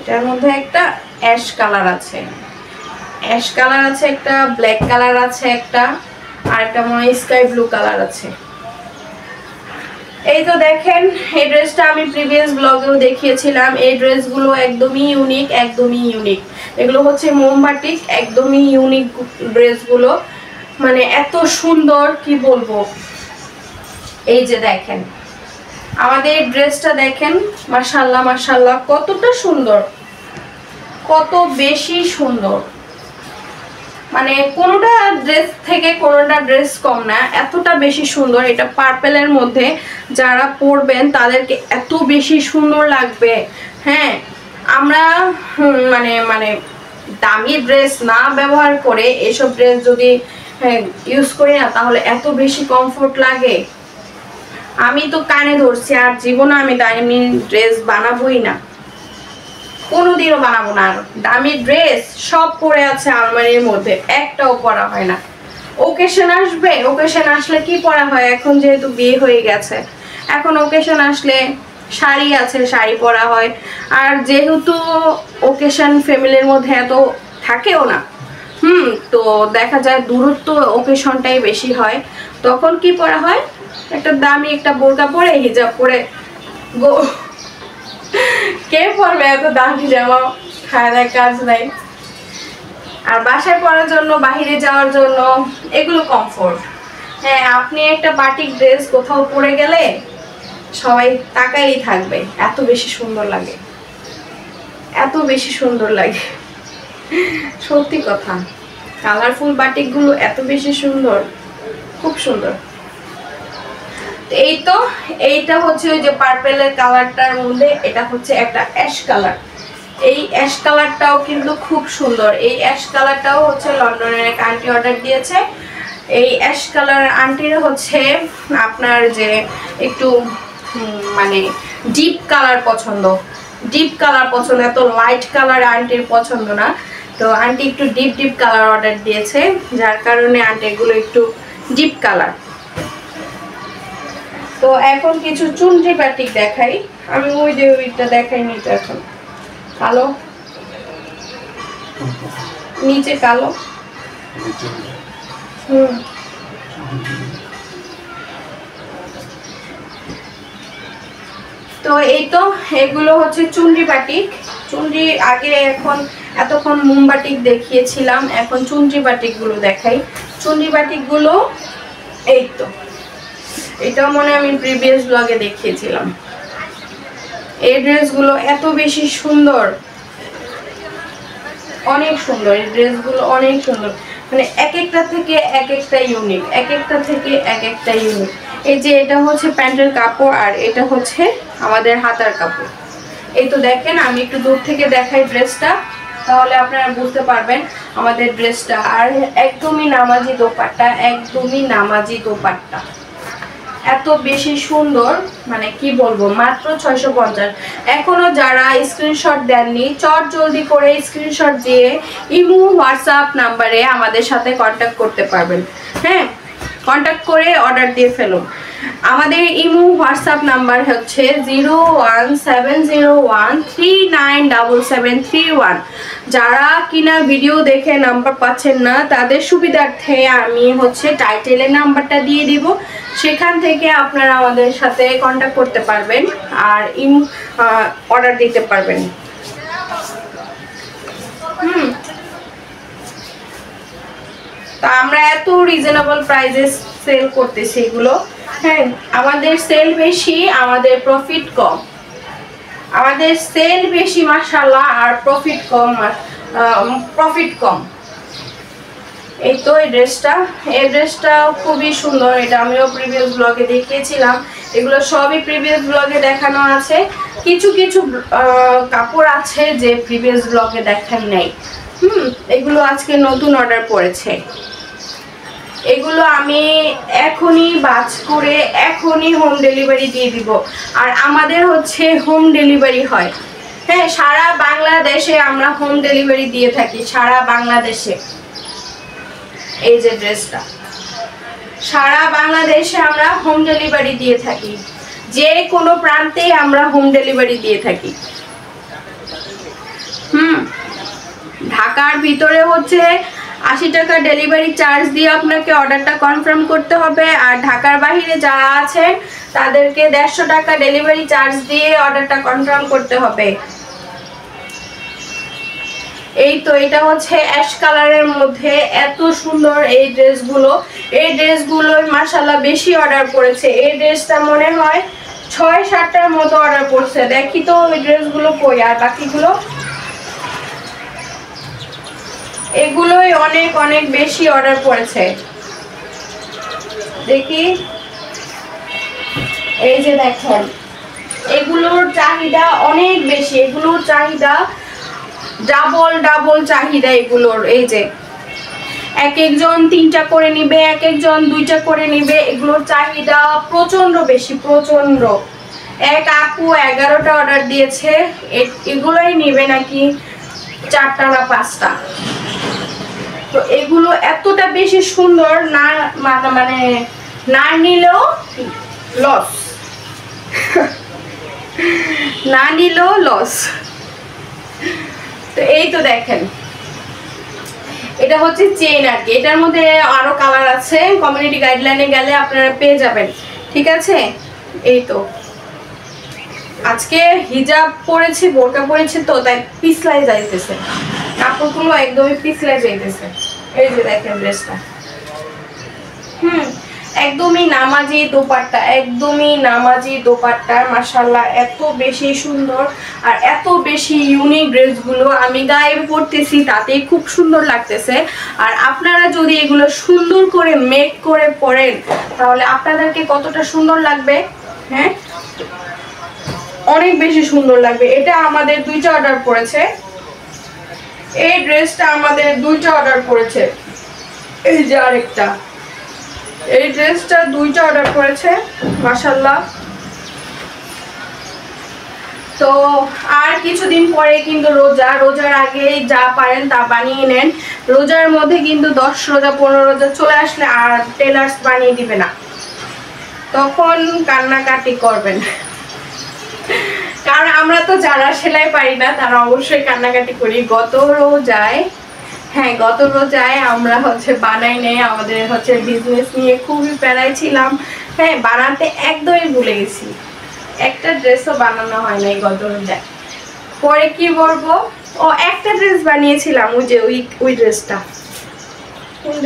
এটার মধ্যে একটা অ্যাশ কালার আছে, অ্যাশ কালার আছে একটা, ব্ল্যাক কালার আছে একটা, আর একটা মনে হয় স্কাই ব্লু কালার আছে। এই তো দেখেন, এই ড্রেসটা আমি প্রিভিয়াস ব্লগেও দেখিয়েছিলাম। এই ড্রেসগুলো একদমই ইউনিক, একদমই ইউনিক। এগুলো হচ্ছে মোমবাটিক, একদমই ইউনিক ড্রেসগুলো, মানে এত সুন্দর কি বলবো। এই যে দেখেন আমাদের ড্রেসটা দেখেন, মাশাআল্লাহ মাশাআল্লাহ কতটা সুন্দর, কত বেশি সুন্দর। মানে কোনোটা ড্রেস থেকে কোনোটা ড্রেস কম না, এতটা বেশি সুন্দর। এটা পার্পেলের মধ্যে যারা পরবেন তাদেরকে এত বেশি সুন্দর লাগবে। হ্যাঁ, আমরা মানে মানে দামি ড্রেস না ব্যবহার করে এসব ড্রেস যদি ইউজ করি না, তাহলে এত বেশি কমফোর্ট লাগে। আমি তো কানে ধরছি, আর জীবনে আমি দামি ড্রেস বানাবোই না, কোনোদিনও বানাবো না। আর দামি ড্রেস সব পরে আছে আলমারির মধ্যে, একটাও পরা হয় না। ওকেশন আসবে, ওকেশন আসলে কি পরা হয়, এখন যেহেতু বিয়ে হয়ে গেছে, এখন ওকেশন আসলে শাড়ি আছে, শাড়ি পরা হয়। আর যেহেতু ওকেশন ফ্যামিলির মধ্যে এত থাকেও না, তো দেখা যায় দূরত্ব ওকেশনটাই বেশি হয়, তখন কি পরা হয়, একটা দামি একটা বোরকা পরে, হিজাব পরে। কে পরবে এত দামি জামা, খায় কাজ নাই। আর বাসায় পরার জন্য, বাহিরে যাওয়ার জন্য এগুলো কমফোর্ট। হ্যাঁ, আপনি একটা বাটিক ড্রেস কোথাও পরে গেলে সবাই তাকাই থাকবে, এত বেশি সুন্দর লাগে, এত বেশি সুন্দর লাগে, সত্যি কথা। কালারফুল বাটিকগুলো এত বেশি সুন্দর, খুব সুন্দর। এই তো এইটা হচ্ছে ওই যে পার্পেলের কালারটার মধ্যে, এটা হচ্ছে একটা অ্যাশ কালার। এই অ্যাশ কালারটাও কিন্তু খুব সুন্দর। এই অ্যাশ কালারটাও হচ্ছে লন্ডনের এক আন্টি অর্ডার দিয়েছে। এই অ্যাশ কালার আন্টির হচ্ছে আপনার যে একটু মানে ডিপ কালার পছন্দ, ডিপ কালার পছন্দ, এত লাইট কালার আন্টির পছন্দ না। তো আন্টি একটু ডিপ ডিপ কালার অর্ডার দিয়েছে, যার কারণে আন্টি এগুলো একটু ডিপ কালার। তো এখন কিছু চুনরি বাটিক দেখাই। আমি ওই যে ওইটা দেখাইনি, তো এখন কালো, নিচে কালো। তো এই তো এগুলো হচ্ছে চুনরি বাটিক। চুনরি আগে, এখন এতক্ষণ মোমবাটিক দেখিয়েছিলাম, এখন চুনরি বাটিক গুলো দেখাই। চুনরি বাটিক গুলো এই তো, এটাও মনে আমি প্রিভিয়াস ব্লগে দেখিয়েছিলাম। এই ড্রেসগুলো এত বেশি সুন্দর, অনেক সুন্দর। এই ড্রেসগুলো অনেক সুন্দর, মানে এক একটা থেকে এক একটা ইউনিক, এক একটা থেকে এক একটা ইউনিক। এই যে এটা হচ্ছে প্যান্টের কাপড়, আর এটা হচ্ছে আমাদের হাতার কাপড়। এই তো দেখেন, আমি একটু দূর থেকে দেখাই ড্রেসটা, তাহলে আপনারা বুঝতে পারবেন আমাদের ড্রেসটা। আর একদমই নামাজি দোপাট্টা, একদমই নামাজি দোপাট্টা, এত বেশি সুন্দর, মানে কি বলবো, মাত্র 650। এখনো যারা স্ক্রিনশট দেননি, চট জলদি করে স্ক্রিনশট দিয়ে ইমো হোয়াটসঅ্যাপ নাম্বারে আমাদের সাথে কন্ট্যাক্ট করতে পারবেন। হ্যাঁ, কন্ট্যাক্ট করে অর্ডার দিয়ে ফেলুন। আমাদের ইমো হোয়াটসঅ্যাপ নাম্বার হচ্ছে 01701397731। যারা কিনা ভিডিও দেখে নাম্বার পাচ্ছেন না, তাদের সুবিধার্থে আমি হচ্ছে টাইটেলের নাম্বারটা দিয়ে দিব, সেখান থেকে আপনারা আমাদের সাথে কন্ট্যাক্ট করতে পারবেন আর অর্ডার দিতে পারবেন। তো আমরা এত রিজনেবল প্রাইসে সেল করতেছি এগুলো। হ্যাঁ, আমাদের সেল বেশি, আমাদের প্রফিট কম। আমাদের সেল বেশি মাশাআল্লাহ, আর প্রফিট কম, প্রফিট কম। এই তো এই ড্রেসটা খুবই সুন্দর, এটা আমিও প্রিভিয়াস ব্লগে দেখিয়েছিলাম। এগুলো সবই প্রিভিয়াস ব্লগে দেখানো আছে। কিছু কিছু কাপড় আছে যে প্রিভিয়াস ব্লগে দেখাই নাই। এগুলো আজকে নতুন অর্ডার পড়েছে। এগুলো আমি এখনই বাজ করে এখনই হোম ডেলিভারি দিয়ে দিব। আর আমাদের হচ্ছে হোম ডেলিভারি হয়, হ্যাঁ, সারা বাংলাদেশে আমরা হোম ডেলিভারি দিয়ে থাকি, সারা বাংলাদেশে। এই যে ড্রেসটা সারা বাংলাদেশে আমরা হোম ডেলিভারি দিয়ে থাকি, যে কোনো প্রান্তেই আমরা হোম ডেলিভারি দিয়ে থাকি। ঢাকার ভিতরে হচ্ছে 80 টাকা ডেলিভারি চার্জ দিয়ে আপনাকে অর্ডারটা কনফার্ম করতে হবে। আর ঢাকার বাইরে যারা আছেন তাদেরকে 150 টাকা ডেলিভারি চার্জ দিয়ে অর্ডারটা কনফার্ম করতে হবে। এই তো এটা হচ্ছে অ্যাশ কালারের মধ্যে এত সুন্দর এই ড্রেসগুলো। এই ড্রেসগুলো মাশাআল্লাহ বেশি অর্ডার পড়েছে। এই ড্রেসটা মনে হয় 6-7টার মতো অর্ডার পড়ছে। দেখি তো ওই ড্রেসগুলো কই, আর বাকিগুলো এগুলোই অনেক অনেক বেশি অর্ডার পড়েছে। দেখি, এই যে দেখেন এগুলোর চাহিদা অনেক বেশি, এগুলোর চাহিদা ডাবল ডাবল চাহিদা এগুলোর। এই যে এক একজন 3টা করে নিবে, এক একজন 2টা করে নিবে। এগুলোর চাহিদা প্রচন্ড বেশি, প্রচন্ড। এক আপু 11টা অর্ডার দিয়েছে, এগুলোই নিবে নাকি 4টা না 5টা। তো এগুলো এতটা বেশি সুন্দর না, মানে না নিলেও লস, না নিলেও লস। তো এই তো দেখেন এটা হচ্ছে চেইন আর কি। এটার মধ্যে আরো কালার আছে, কমিউনিটি গাইডলাইনে গেলে আপনারা পেয়ে যাবেন, ঠিক আছে। এই তো আজকে হিজাব পরেছি, বোরকা পরেছি, তো তাই পিছলাই যাইতেছে, কাপড়গুলো একদমই পিছলাই যাইতেছে। এই যে দেখেন ড্রেসটা, একদমই নামাজি দোপাট্টা, একদমই নামাজি দোপাট্টা। মাশাআল্লাহ এত বেশি সুন্দর আর এত বেশি ইউনিক ড্রেসগুলো আমি গায়ে পরতেছি, তাতেই খুব সুন্দর লাগতেছে। আর আপনারা যদি এগুলো সুন্দর করে মেক করে পরেন তাহলে আপনাদেরকে কতটা সুন্দর লাগবে, হ্যাঁ, অনেক বেশি সুন্দর লাগবে। এটা আমাদের 2টা অর্ডার পড়েছে, এই ড্রেসটা আমাদের 2টা অর্ডার পড়েছে। এই যে আরেকটা, এই ড্রেসটা 2টা অর্ডার করেছে মাশাআল্লাহ। তো আর কিছুদিন পরে কিন্তু রোজা, রোজার আগে যা পারেন তা বানিয়ে নেন। রোজার মধ্যে কিন্তু 10 রোজা 15 রোজা চলে আসলে আর টেলার্স বানিয়ে দিবে না, তখন কান্নাকাটি করবেন। কারণ আমরা তো যারা সেলাই পারি না তারা অবশ্যই কান্নাকাটি করি। গত রোজায় আমরা হচ্ছে বানাই নেই, আমাদের হচ্ছে বিজনেস নিয়ে খুবই প্যারায় ছিলাম, হ্যাঁ, বানাতে একদমই ভুলে গেছি। একটা ড্রেসও বানানো হয় নাই গত রোজায়। পরে কি বলবো, ও একটা ড্রেস বানিয়েছিলাম, ওই যে ওই ড্রেসটা, ওই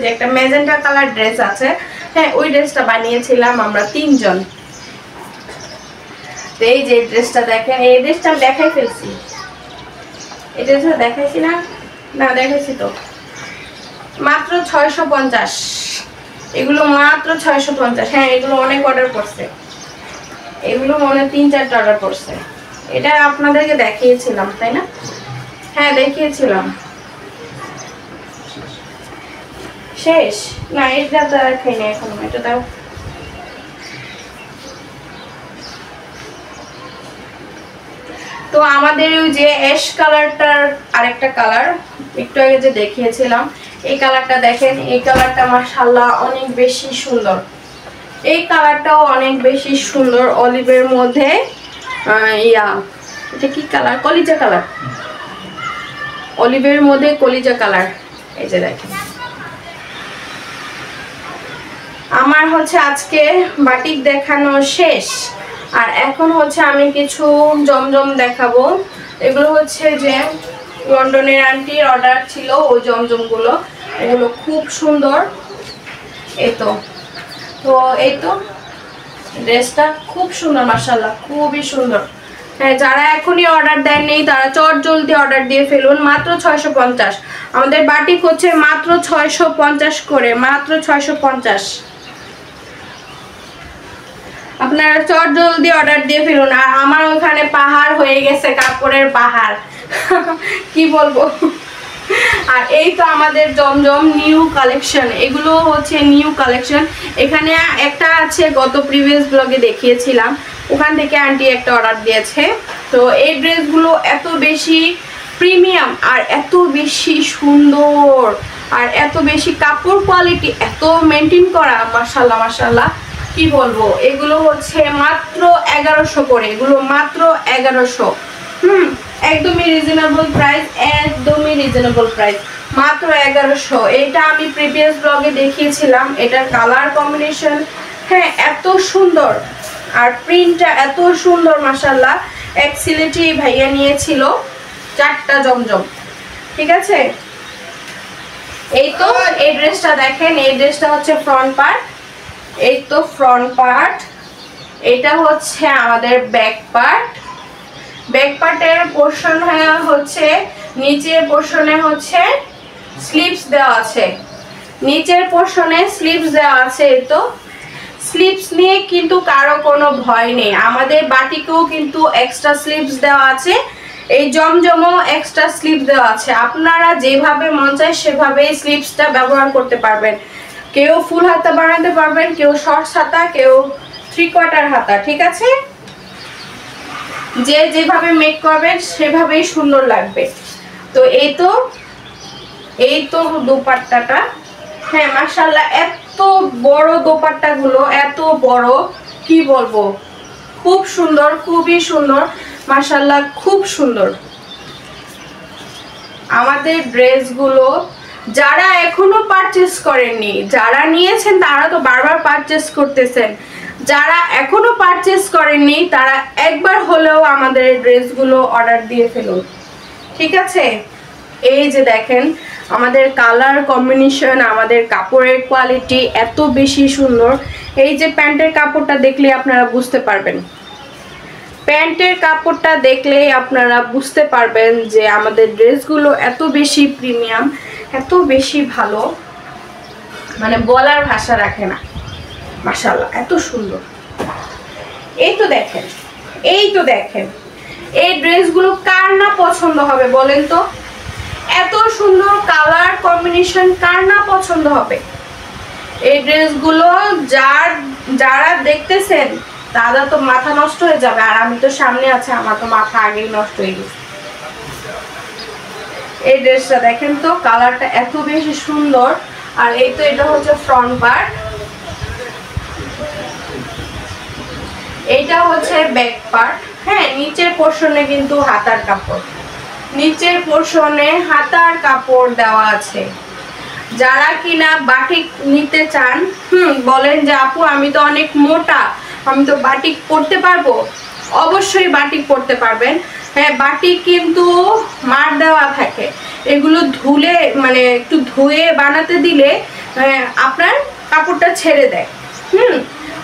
যে একটা ম্যাজেন্টা কালার ড্রেস আছে, হ্যাঁ, ওই ড্রেসটা বানিয়েছিলাম আমরা 3 জন। এই যে ড্রেসটা দেখেন, এই ড্রেসটা আমি দেখাই ফেলছি, এই ড্রেসটা দেখাইছি না, না দেখাইছি তো। মাত্র 650, এগুলো মাত্র 650। হ্যাঁ, এগুলো অনেক অর্ডার করছে, এগুলো মনে 3-4টা অর্ডার করছে। এটা আপনাদেরকে দেখিয়েছিলাম তাই না? হ্যাঁ দেখিয়েছিলাম। শেষ না, এটা তো রাখাই না এখন, এটা দাও। তো আমাদের ওই যে অ্যাশ কালারটার আরেকটা কালার একটু আগে যে দেখিয়েছিলাম, এই কালারটা দেখেন, এই কালারটা মাশাআল্লাহ অনেক বেশি সুন্দর। এই কালারটাও অনেক বেশি সুন্দর, অলিভের মধ্যে এটা কি কালার, কলিজা কালার, অলিভের মধ্যে কলিজা কালার। এই যে দেখেন, আমার হচ্ছে আজকে বাটিক দেখানো শেষ, আর এখন হচ্ছে আমি কিছু জমজম দেখাবো। এগুলো হচ্ছে যে লন্ডনের আন্টির অর্ডার ছিল, ওই জমজমগুলো, এগুলো খুব সুন্দর। এই তো ড্রেসটা খুব সুন্দর মাশাআল্লাহ, খুবই সুন্দর। হ্যাঁ, যারা এখনই অর্ডার দেননি তারা চট জলদি অর্ডার দিয়ে ফেলুন। মাত্র 650, আমাদের বাটিক হচ্ছে মাত্র 650 করে, মাত্র 650। আপনারা চট জলদি অর্ডার দিয়ে ফেলুন। আর আমার ওখানে পাহাড় হয়ে গেছে, কাপড়ের পাহাড় কি বলবো। আর এই তো আমাদের জমজম নিউ কালেকশন, এগুলো হচ্ছে নিউ কালেকশন। এখানে একটা আছে, গত প্রিভিয়াস ব্লগে দেখিয়েছিলাম, ওখান থেকে আন্টি একটা অর্ডার দিয়েছে। তো এই ড্রেসগুলো এত বেশি প্রিমিয়াম আর এত বেশি সুন্দর আর এত বেশি কাপড় কোয়ালিটি এত মেনটেন করা, মাশাআল্লাহ মাশাআল্লাহ কি বলবো। এগুলো হচ্ছে মাত্র 1100 করে, এগুলো মাত্র 1100। একদমই রিজনেবল প্রাইস, একদমই রিজনেবল প্রাইস, মাত্র 1100। এটা আমি প্রিভিয়াস ব্লগে দেখিয়েছিলাম। এটার কালার কম্বিনেশন হ্যাঁ এত সুন্দর আর প্রিন্টটা এত সুন্দর মাশাআল্লাহ। এক সিলেটি ভাইয়া নিয়েছিল 4টা জমজম, ঠিক আছে। এই তো এই ড্রেসটা দেখেন, এই ড্রেসটা হচ্ছে ফ্রন্ট পার্ট, এই তো ফ্রন্ট পার্ট। এটা হচ্ছে আমাদের ব্যাক পার্ট। ব্যাক পার্টের পোর্শন হচ্ছে নিচের পোর্শনে হচ্ছে স্লিভস দেওয়া আছে, নিচের পোর্শনে স্লিভস দেওয়া আছে। এই তো স্লিভস নিয়ে কিন্তু কারো কোনো ভয় নেই, আমাদের বাটিকেও কিন্তু এক্সট্রা স্লিভস দেওয়া আছে, এই জমজমও এক্সট্রা স্লিভ দেওয়া আছে। আপনারা যেভাবে মন চায় সেভাবেই স্লিভসটা ব্যবহার করতে পারবেন। কেউ ফুল হাতা বানাতে পারবেন, কেউ শর্টস হাতা, কেউ 3/4 হাতা, ঠিক আছে। যে যেভাবে মেক করবেন সেভাবেই সুন্দর লাগবে। তো এই তো দোপাট্টাটা, হ্যাঁ মাশাআল্লাহ এত বড় দোপাট্টাগুলো, এত বড় কি বলবো, খুব সুন্দর, খুবই সুন্দর মাশাআল্লাহ, খুব সুন্দর। আমাদের ড্রেসগুলো যারা এখনো পারচেজ করেননি, যারা নিয়েছেন তারা তো বারবার পারচেজ করতেছেন, যারা এখনো পারচেজ করেননি তারা একবার হলেও আমাদের ড্রেসগুলো অর্ডার দিয়ে ফেলুন, ঠিক আছে। এই যে দেখেন আমাদের কালার কম্বিনেশন, আমাদের কাপড়ের কোয়ালিটি এত বেশি সুন্দর। এই যে প্যান্টের কাপড়টা দেখলে আপনারা বুঝতে পারবেন, প্যান্টের কাপড়টা দেখলেই আপনারা বুঝতে পারবেন যে আমাদের ড্রেসগুলো এত বেশি প্রিমিয়াম, এত বেশি ভালো, মানে বলার ভাষা রাখে না মাশাআল্লাহ, এত সুন্দর। এই তো দেখেন, এই তো দেখেন এই ড্রেসগুলো কার না পছন্দ হবে বলেন তো। এত সুন্দর কালার কম্বিনেশন কার না পছন্দ হবে। এই ড্রেসগুলো যারা দেখতেছেন তারা তো মাথা নষ্ট হয়ে যাবে। আর আমি তো সামনে আছে, আমার তো মাথা আগেই নষ্ট হয়ে গেছে। এই ড্রেসটা দেখেন তো, কালারটা এত বেশি সুন্দর। আর এই তো এটা হচ্ছে ফ্রন্ট পার্ট, এইটা হচ্ছে ব্যাক পার্ট। হ্যাঁ নিচের পোর্শনে কিন্তু হাতার কাপড়, নিচের পোর্শনে হাতার কাপড় দেওয়া আছে। যারা কিনা বাটিক নিতে চান, বলেন যে আপু আমি তো অনেক মোটা, আমি তো বাটিক পরতে পারবো, অবশ্যই বাটিক পরতে পারবেন। হ্যাঁ বাটিক কিন্তু মার দেওয়া থাকে, এগুলো ধুলে মানে একটু ধুয়ে বানাতে দিলে আপনার কাপড়টা ছেড়ে দেয়।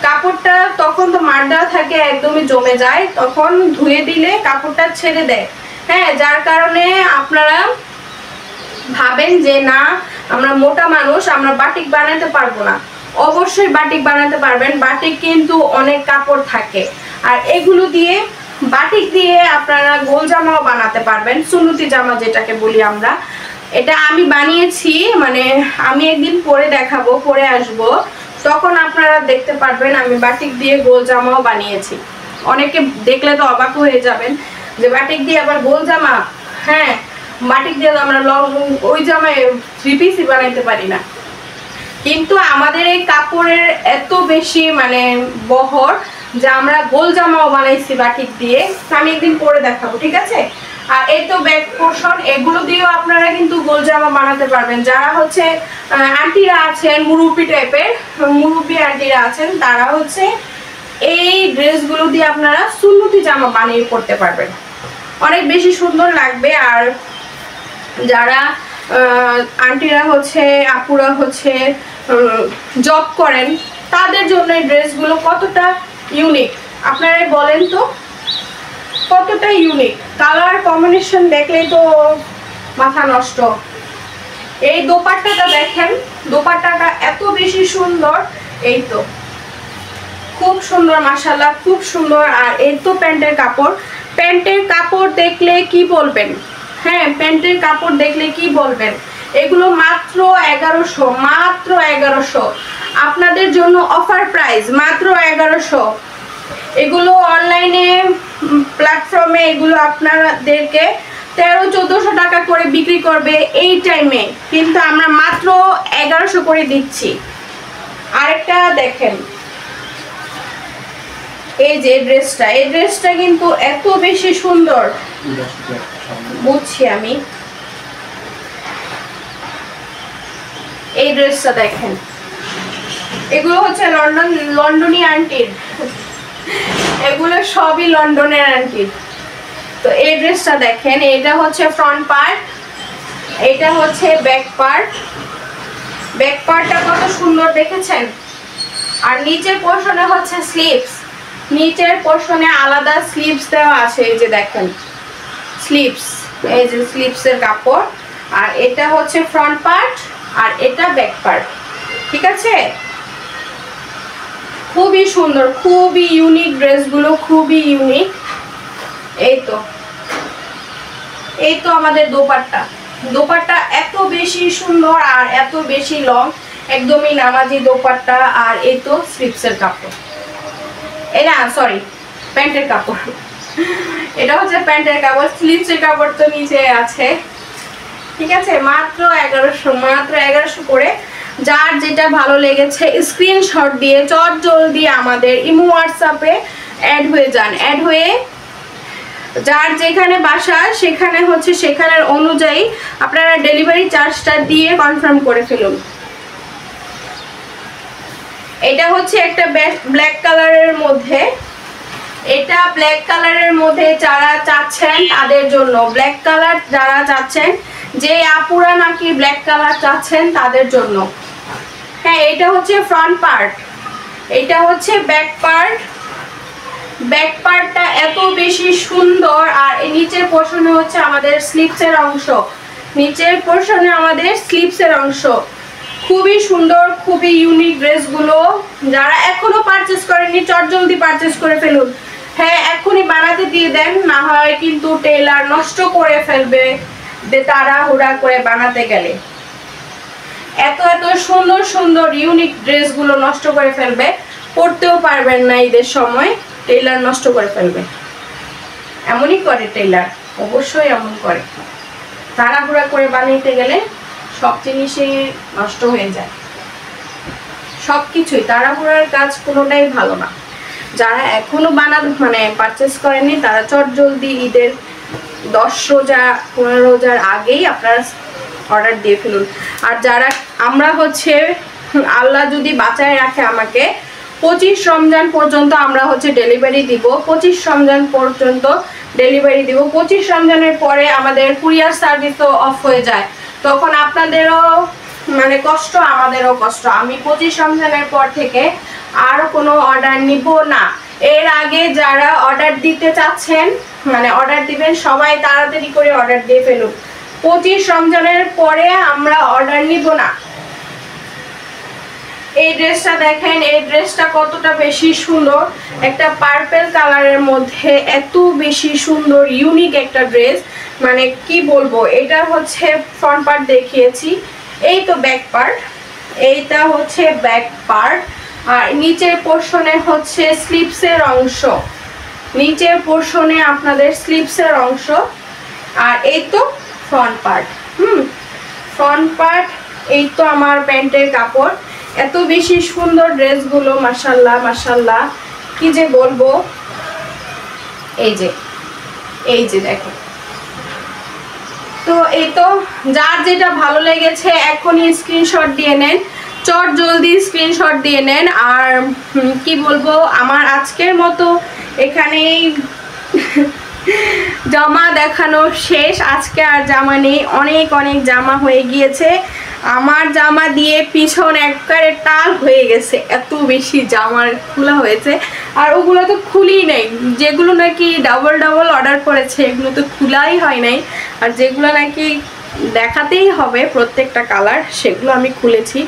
কাপড়টা তখন তো মার দেওয়া থাকে, একদমই জমে যায়, তখন ধুয়ে দিলে কাপড়টা ছেড়ে দেয়। হ্যাঁ যার কারণে আপনারা ভাবেন যে না আমরা মোটা মানুষ, আমরা বাটিক বানাতে পারবো না। অবশ্যই বাটিক বানাতে পারবেন, বাটিক কিন্তু অনেক কাপড় থাকে। আর এগুলো দিয়ে বাটিক দিয়ে আপনারা গোল জামাও বানাতে পারবেন, সুন্নতি জামা যেটাকে বলি আমরা। এটা আমি বানিয়েছি, মানে আমি একদিন পরে দেখাবো, পরে আসবো, তখন আপনারা দেখতে পারবেন আমি বাটিক দিয়ে গোল জামাও বানিয়েছি। অনেকে দেখলে তো অবাক হয়ে যাবেন যে বাটিক দিয়ে আবার গোল জামা। হ্যাঁ বাটিক দিয়ে আমরা ওই জামায় 3 পিসই বানাইতে পারি না, কিন্তু আমাদের এই কাপড়ের এত বেশি মানে বহর যে আমরা গোল জামাও বানাইছি বাটিক দিয়ে। আমি একদিন পরে দেখাবো, ঠিক আছে। আর এই তো ব্যাক পোর্শন, এগুলো দিয়েও আপনারা কিন্তু গোল জামা বানাতে পারবেন। যারা হচ্ছে আন্টিরা আছেন, মুরুব্বি টাইপের মুরুব্বি আন্টিরা আছেন, তারা হচ্ছে এই ড্রেসগুলো দিয়ে আপনারা সুন্নতি জামা বানিয়ে পড়তে পারবেন, অনেক বেশি সুন্দর লাগবে। আর যারা আন্টিরা হচ্ছে, আপুরা হচ্ছে জব করেন, তাদের জন্য এই ড্রেসগুলো কতটা ইউনিক আপনারা বলেন তো, কতটা ইউনিক। কালার কম্বিনেশন দেখলেই তো মাথা নষ্ট। এই দোপাট্টাটা দেখেন, দোপাট্টাটা এত বেশি সুন্দর। এই তো খুব সুন্দর মাশাআল্লাহ, খুব সুন্দর। আর এই তো প্যান্টের কাপড়, প্যান্টের কাপড় দেখলে কি বলবেন, হ্যাঁ প্যান্টের কাপড় দেখলে কি বলবেন। এগুলো মাত্র 1100, মাত্র 1100, আপনাদের জন্য অফার প্রাইস মাত্র 1100। এগুলো অনলাইনে প্ল্যাটফর্মে এগুলো আপনাদেরকে 1300-1400 টাকা করে বিক্রি করবে এই টাইমে, কিন্তু আমরা মাত্র 1100 করে দিচ্ছি। আরেকটা দেখেন, এই যে ড্রেসটা, এই ড্রেসটা কিন্তু এত বেশি সুন্দর, বুঝছি আমি। এই ড্রেসটা দেখেন, এগুলো হচ্ছে লন্ডনী আন্টির, এগুলো সবই লন্ডনের আন্টির। তো এই ড্রেসটা দেখেন, এটা হচ্ছে ফ্রন্ট পার্ট, এটা হচ্ছে ব্যাক পার্ট। ব্যাক পার্টটা কত সুন্দর দেখেছেন। আর নিচের পোর্শনে হচ্ছে স্লিভস, নিচের পোর্শনে আলাদা স্লিভস দেওয়া আছে, এই যে দেখেন স্লিভস, এই যে স্লিভসের কাপড়। আর এটা হচ্ছে ফ্রন্ট পার্ট আর এটা ব্যাক পার্ট, ঠিক আছে। খুবই সুন্দর, খুবই ইউনিক ড্রেসগুলো, খুবই ইউনিক। এই তো আমাদের দোপাট্টা, দোপাট্টা এত বেশি সুন্দর আর এত বেশি লং, একদমই নামাজি দোপাট্টা। আর এই তো স্লিভসের কাপড়, না সরি প্যান্টের কাপড়, এটা হচ্ছে প্যান্টের কাপড়, স্লিভসের কাপড় তো নিচে আছে, ঠিক আছে। মাত্র 1100, মাত্র 1100 করে। যার যেটা ভালো লেগেছে স্ক্রিনশট দিয়ে চটজলদি আমাদের ইমো হোয়াটসঅ্যাপে অ্যাড হয়ে যান। অ্যাড হয়ে যার যেখানে বাসা সেখানে হচ্ছে সেখানের অনুযায়ী আপনারা ডেলিভারি চার্জটা দিয়ে কনফার্ম করে ফেলুন। এটা হচ্ছে একটা ব্ল্যাক কালারের মধ্যে, এটা ব্ল্যাক কালারের মধ্যে যারা চাচ্ছেন তাদের জন্য, ব্ল্যাক কালার যারা চাচ্ছেন, যে আপুরা নাকি ব্ল্যাক কালার চাচ্ছেন তাদের জন্য। হ্যাঁ, এটা হচ্ছে ফ্রন্ট পার্ট, এটা হচ্ছে ব্যাক পার্ট। ব্যাক পার্টটা এত বেশি সুন্দর। আর এই নিচের পোর্শনে হচ্ছে আমাদের স্লিভসের অংশ, নিচের পোর্শনে আমাদের স্লিভসের অংশ। খুবই সুন্দর, খুবই ইউনিক ড্রেসগুলো। যারা এখনো পারচেজ করেননি চটজলদি পারচেজ করে ফেলুন। হ্যাঁ, এখনই বানাতে দিয়ে দেন, না হয় কিন্তু টেলার নষ্ট করে ফেলবে তাড়াহুড়া করে বানাতে গেলে। এত এত সুন্দর সুন্দর ইউনিক ড্রেসগুলো নষ্ট করে ফেলবে, পরতেও পারবেন না ঈদের সময়, টেলার নষ্ট করে ফেলবে। এমনই করে টেলার, অবশ্যই এমন করে, তাড়াহুড়া করে বানাইতে গেলে সব জিনিসই নষ্ট হয়ে যায়। সব কিছুই তাড়াহুড়ার কাজ কোনোটাই ভালো না। যারা এখনো পারচেস করেননি তারা চটজলদি ঈদের 10 রোজা 15 রোজার আগেই আপনারা অর্ডার দিয়ে ফেলুন। আর যারা আমরা হচ্ছে আল্লাহ যদি বাঁচায় রাখে আমাকে 25 রমজান পর্যন্ত আমরা হচ্ছে ডেলিভারি দিব, 25 রমজান পর্যন্ত ডেলিভারি দিব। 25 রমজানের পরে আমাদের কুরিয়ার সার্ভিসও অফ হয়ে যায়, তখন আপনাদেরও কষ্ট, আমাদেরও কষ্ট। আমি 25 রমজানের পর থেকে আর কোনো অর্ডার নিব না। এর আগে যারা অর্ডার দিতে চাচ্ছেন অর্ডার দিবেন, সবাই তাড়াতাড়ি করে অর্ডার দিয়ে ফেলুন। 25 রমজানের পরে আমরা অর্ডার নিব না। এই ড্রেসটা দেখেন, এই ড্রেসটা কতটা বেশি সুন্দর, একটা পার্পল কালারের মধ্যে এত বেশি সুন্দর ইউনিক একটা ড্রেস, কি বলবো। এটা হচ্ছে ফ্রন্ট পার্ট দেখিয়েছি, এই তো ব্যাক পার্ট, এইটা হচ্ছে ব্যাক পার্ট। আর নিচের পোর্শনে হচ্ছে স্লিভসের অংশ, নিচের পোর্শনে আপনাদের স্লিভসের অংশ। আর এই তো ফ্রন্ট পার্ট, ফ্রন্ট পার্ট। এই তো আমার প্যান্টের কাপড়। এত বেশি সুন্দর ড্রেসগুলো, মাশাআল্লাহ মাশাআল্লাহ, কি যে বলবো। এই যে দেখো। তো এই তো যার যেটা ভালো লেগেছে এখনই স্ক্রিনশট দিয়ে নেন, চট জলদি স্ক্রিনশট দিয়ে নেন। আর কি বলবো, আমার আজকের মতো এখানেই জামা দেখানো শেষ। আজকে আর জামা নেই, অনেক অনেক জামা হয়ে গিয়েছে। আমার জামা দিয়ে পিছন একবারে টাল হয়ে গেছে, এত বেশি জামার খোলা হয়েছে। আর ওগুলো তো খুলি নাই, যেগুলো নাকি ডাবল ডাবল অর্ডার করেছে এগুলো তো খোলাই হয় নাই। আর যেগুলো নাকি দেখাতেই হবে প্রত্যেকটা কালার, সেগুলো আমি খুলেছি।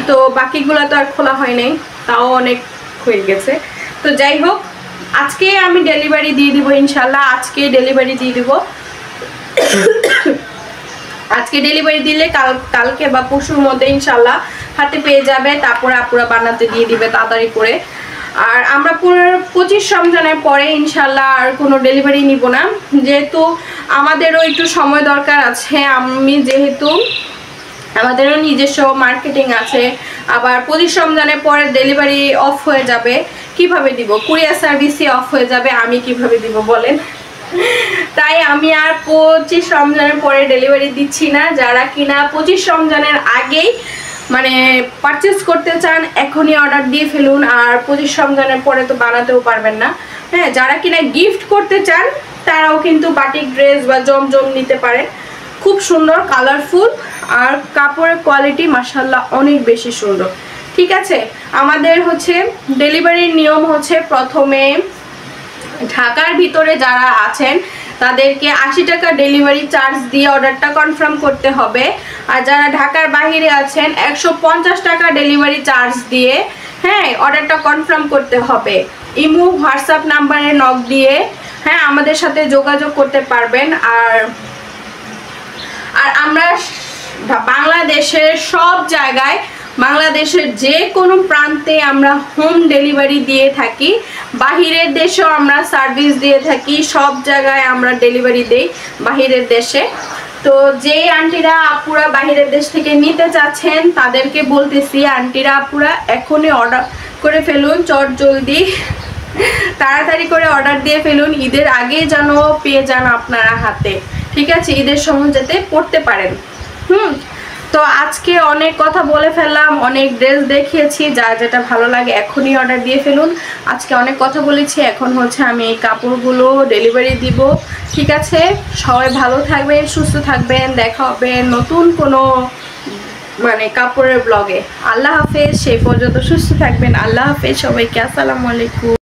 তো বাকিগুলো তো আর খোলা হয় নাই, তাও অনেক হয়ে গেছে। তো যাই হোক, আজকে আমি ডেলিভারি দিয়ে দিব ইনশাল্লাহ, আজকে ডেলিভারি দিয়ে দিব। আজকে ডেলিভারি দিলে কালকে বা পরশুর মধ্যে ইনশাল্লাহ হাতে পেয়ে যাবে, তারপরে আপুরা বানাতে দিয়ে দিবে তাড়াতাড়ি করে। আর আমরা পুরো 25 রমজানের পরে ইনশাল্লাহ আর কোনো ডেলিভারি নিব না, যেহেতু আমাদেরও একটু সময় দরকার আছে। যেহেতু আমাদেরও নিজস্ব মার্কেটিং আছে, আবার 25 রমজানের পরে ডেলিভারি অফ হয়ে যাবে, কিভাবে দিব? কুরিয়ার সার্ভিসই অফ হয়ে যাবে, আমি কিভাবে দিব বলেন? তাই আমি আর 25 রমজানের পরে ডেলিভারি দিচ্ছি না। যারা কিনা 25 রমজানের আগেই মানে পারচেস করতে চান এখনই অর্ডার দিয়ে ফেলুন, আর 25 রমজানের পরে তো বানাতেও পারবেন না। হ্যাঁ, যারা কিনা গিফট করতে চান তারাও কিন্তু বাটিক ড্রেস বা জমজম নিতে পারেন, খুব সুন্দর কালারফুল, আর কাপড়ের কোয়ালিটি মাশাআল্লাহ অনেক বেশি সুন্দর। ঠিক আছে, আমাদের হচ্ছে ডেলিভারির নিয়ম হচ্ছে প্রথমে ঢাকার ভিতরে যারা আছেন তাদেরকে 80 টাকা ডেলিভারি চার্জ দিয়ে অর্ডারটা কনফার্ম করতে হবে, আর যারা ঢাকার বাইরে আছেন 150 টাকা ডেলিভারি চার্জ দিয়ে হ্যাঁ অর্ডারটা কনফার্ম করতে হবে। ইমো হোয়াটসঅ্যাপ নাম্বারে নক দিয়ে হ্যাঁ আমাদের সাথে যোগাযোগ করতে পারবেন। আর আমরা বাংলাদেশের সব জায়গায়, বাংলাদেশের যে কোনো প্রান্তে আমরা হোম ডেলিভারি দিয়ে থাকি, বাহিরের দেশেও আমরা সার্ভিস দিয়ে থাকি, সব জায়গায় আমরা ডেলিভারি দেই বাহিরের দেশে। তো যে আন্টিরা আপুরা বাহিরের দেশ থেকে নিতে চাচ্ছেন তাদেরকে বলতেছি, আন্টিরা আপুরা এখনই অর্ডার করে ফেলুন, চট জলদি তাড়াতাড়ি করে অর্ডার দিয়ে ফেলুন, ঈদের আগে যেন পেয়ে যান আপনারা হাতে। ঠিক আছে, ঈদের সময় যাতে পড়তে পারেন। তো আজকে অনেক কথা বলে ফেললাম, অনেক ড্রেস দেখিয়েছি, যার যেটা ভালো লাগে এখনই অর্ডার দিয়ে ফেলুন। আজকে অনেক কথা বলেছি, এখন হচ্ছে আমি এই কাপড়গুলো ডেলিভারি দিব। ঠিক আছে, সবাই ভালো থাকবেন, সুস্থ থাকবেন, দেখা হবে নতুন কোনো মানে কাপড়ের ব্লগে। আল্লাহ হাফেজ, সেই পর্যন্ত সুস্থ থাকবেন। আল্লাহ হাফেজ সবাইকে, আসসালামু আলাইকুম।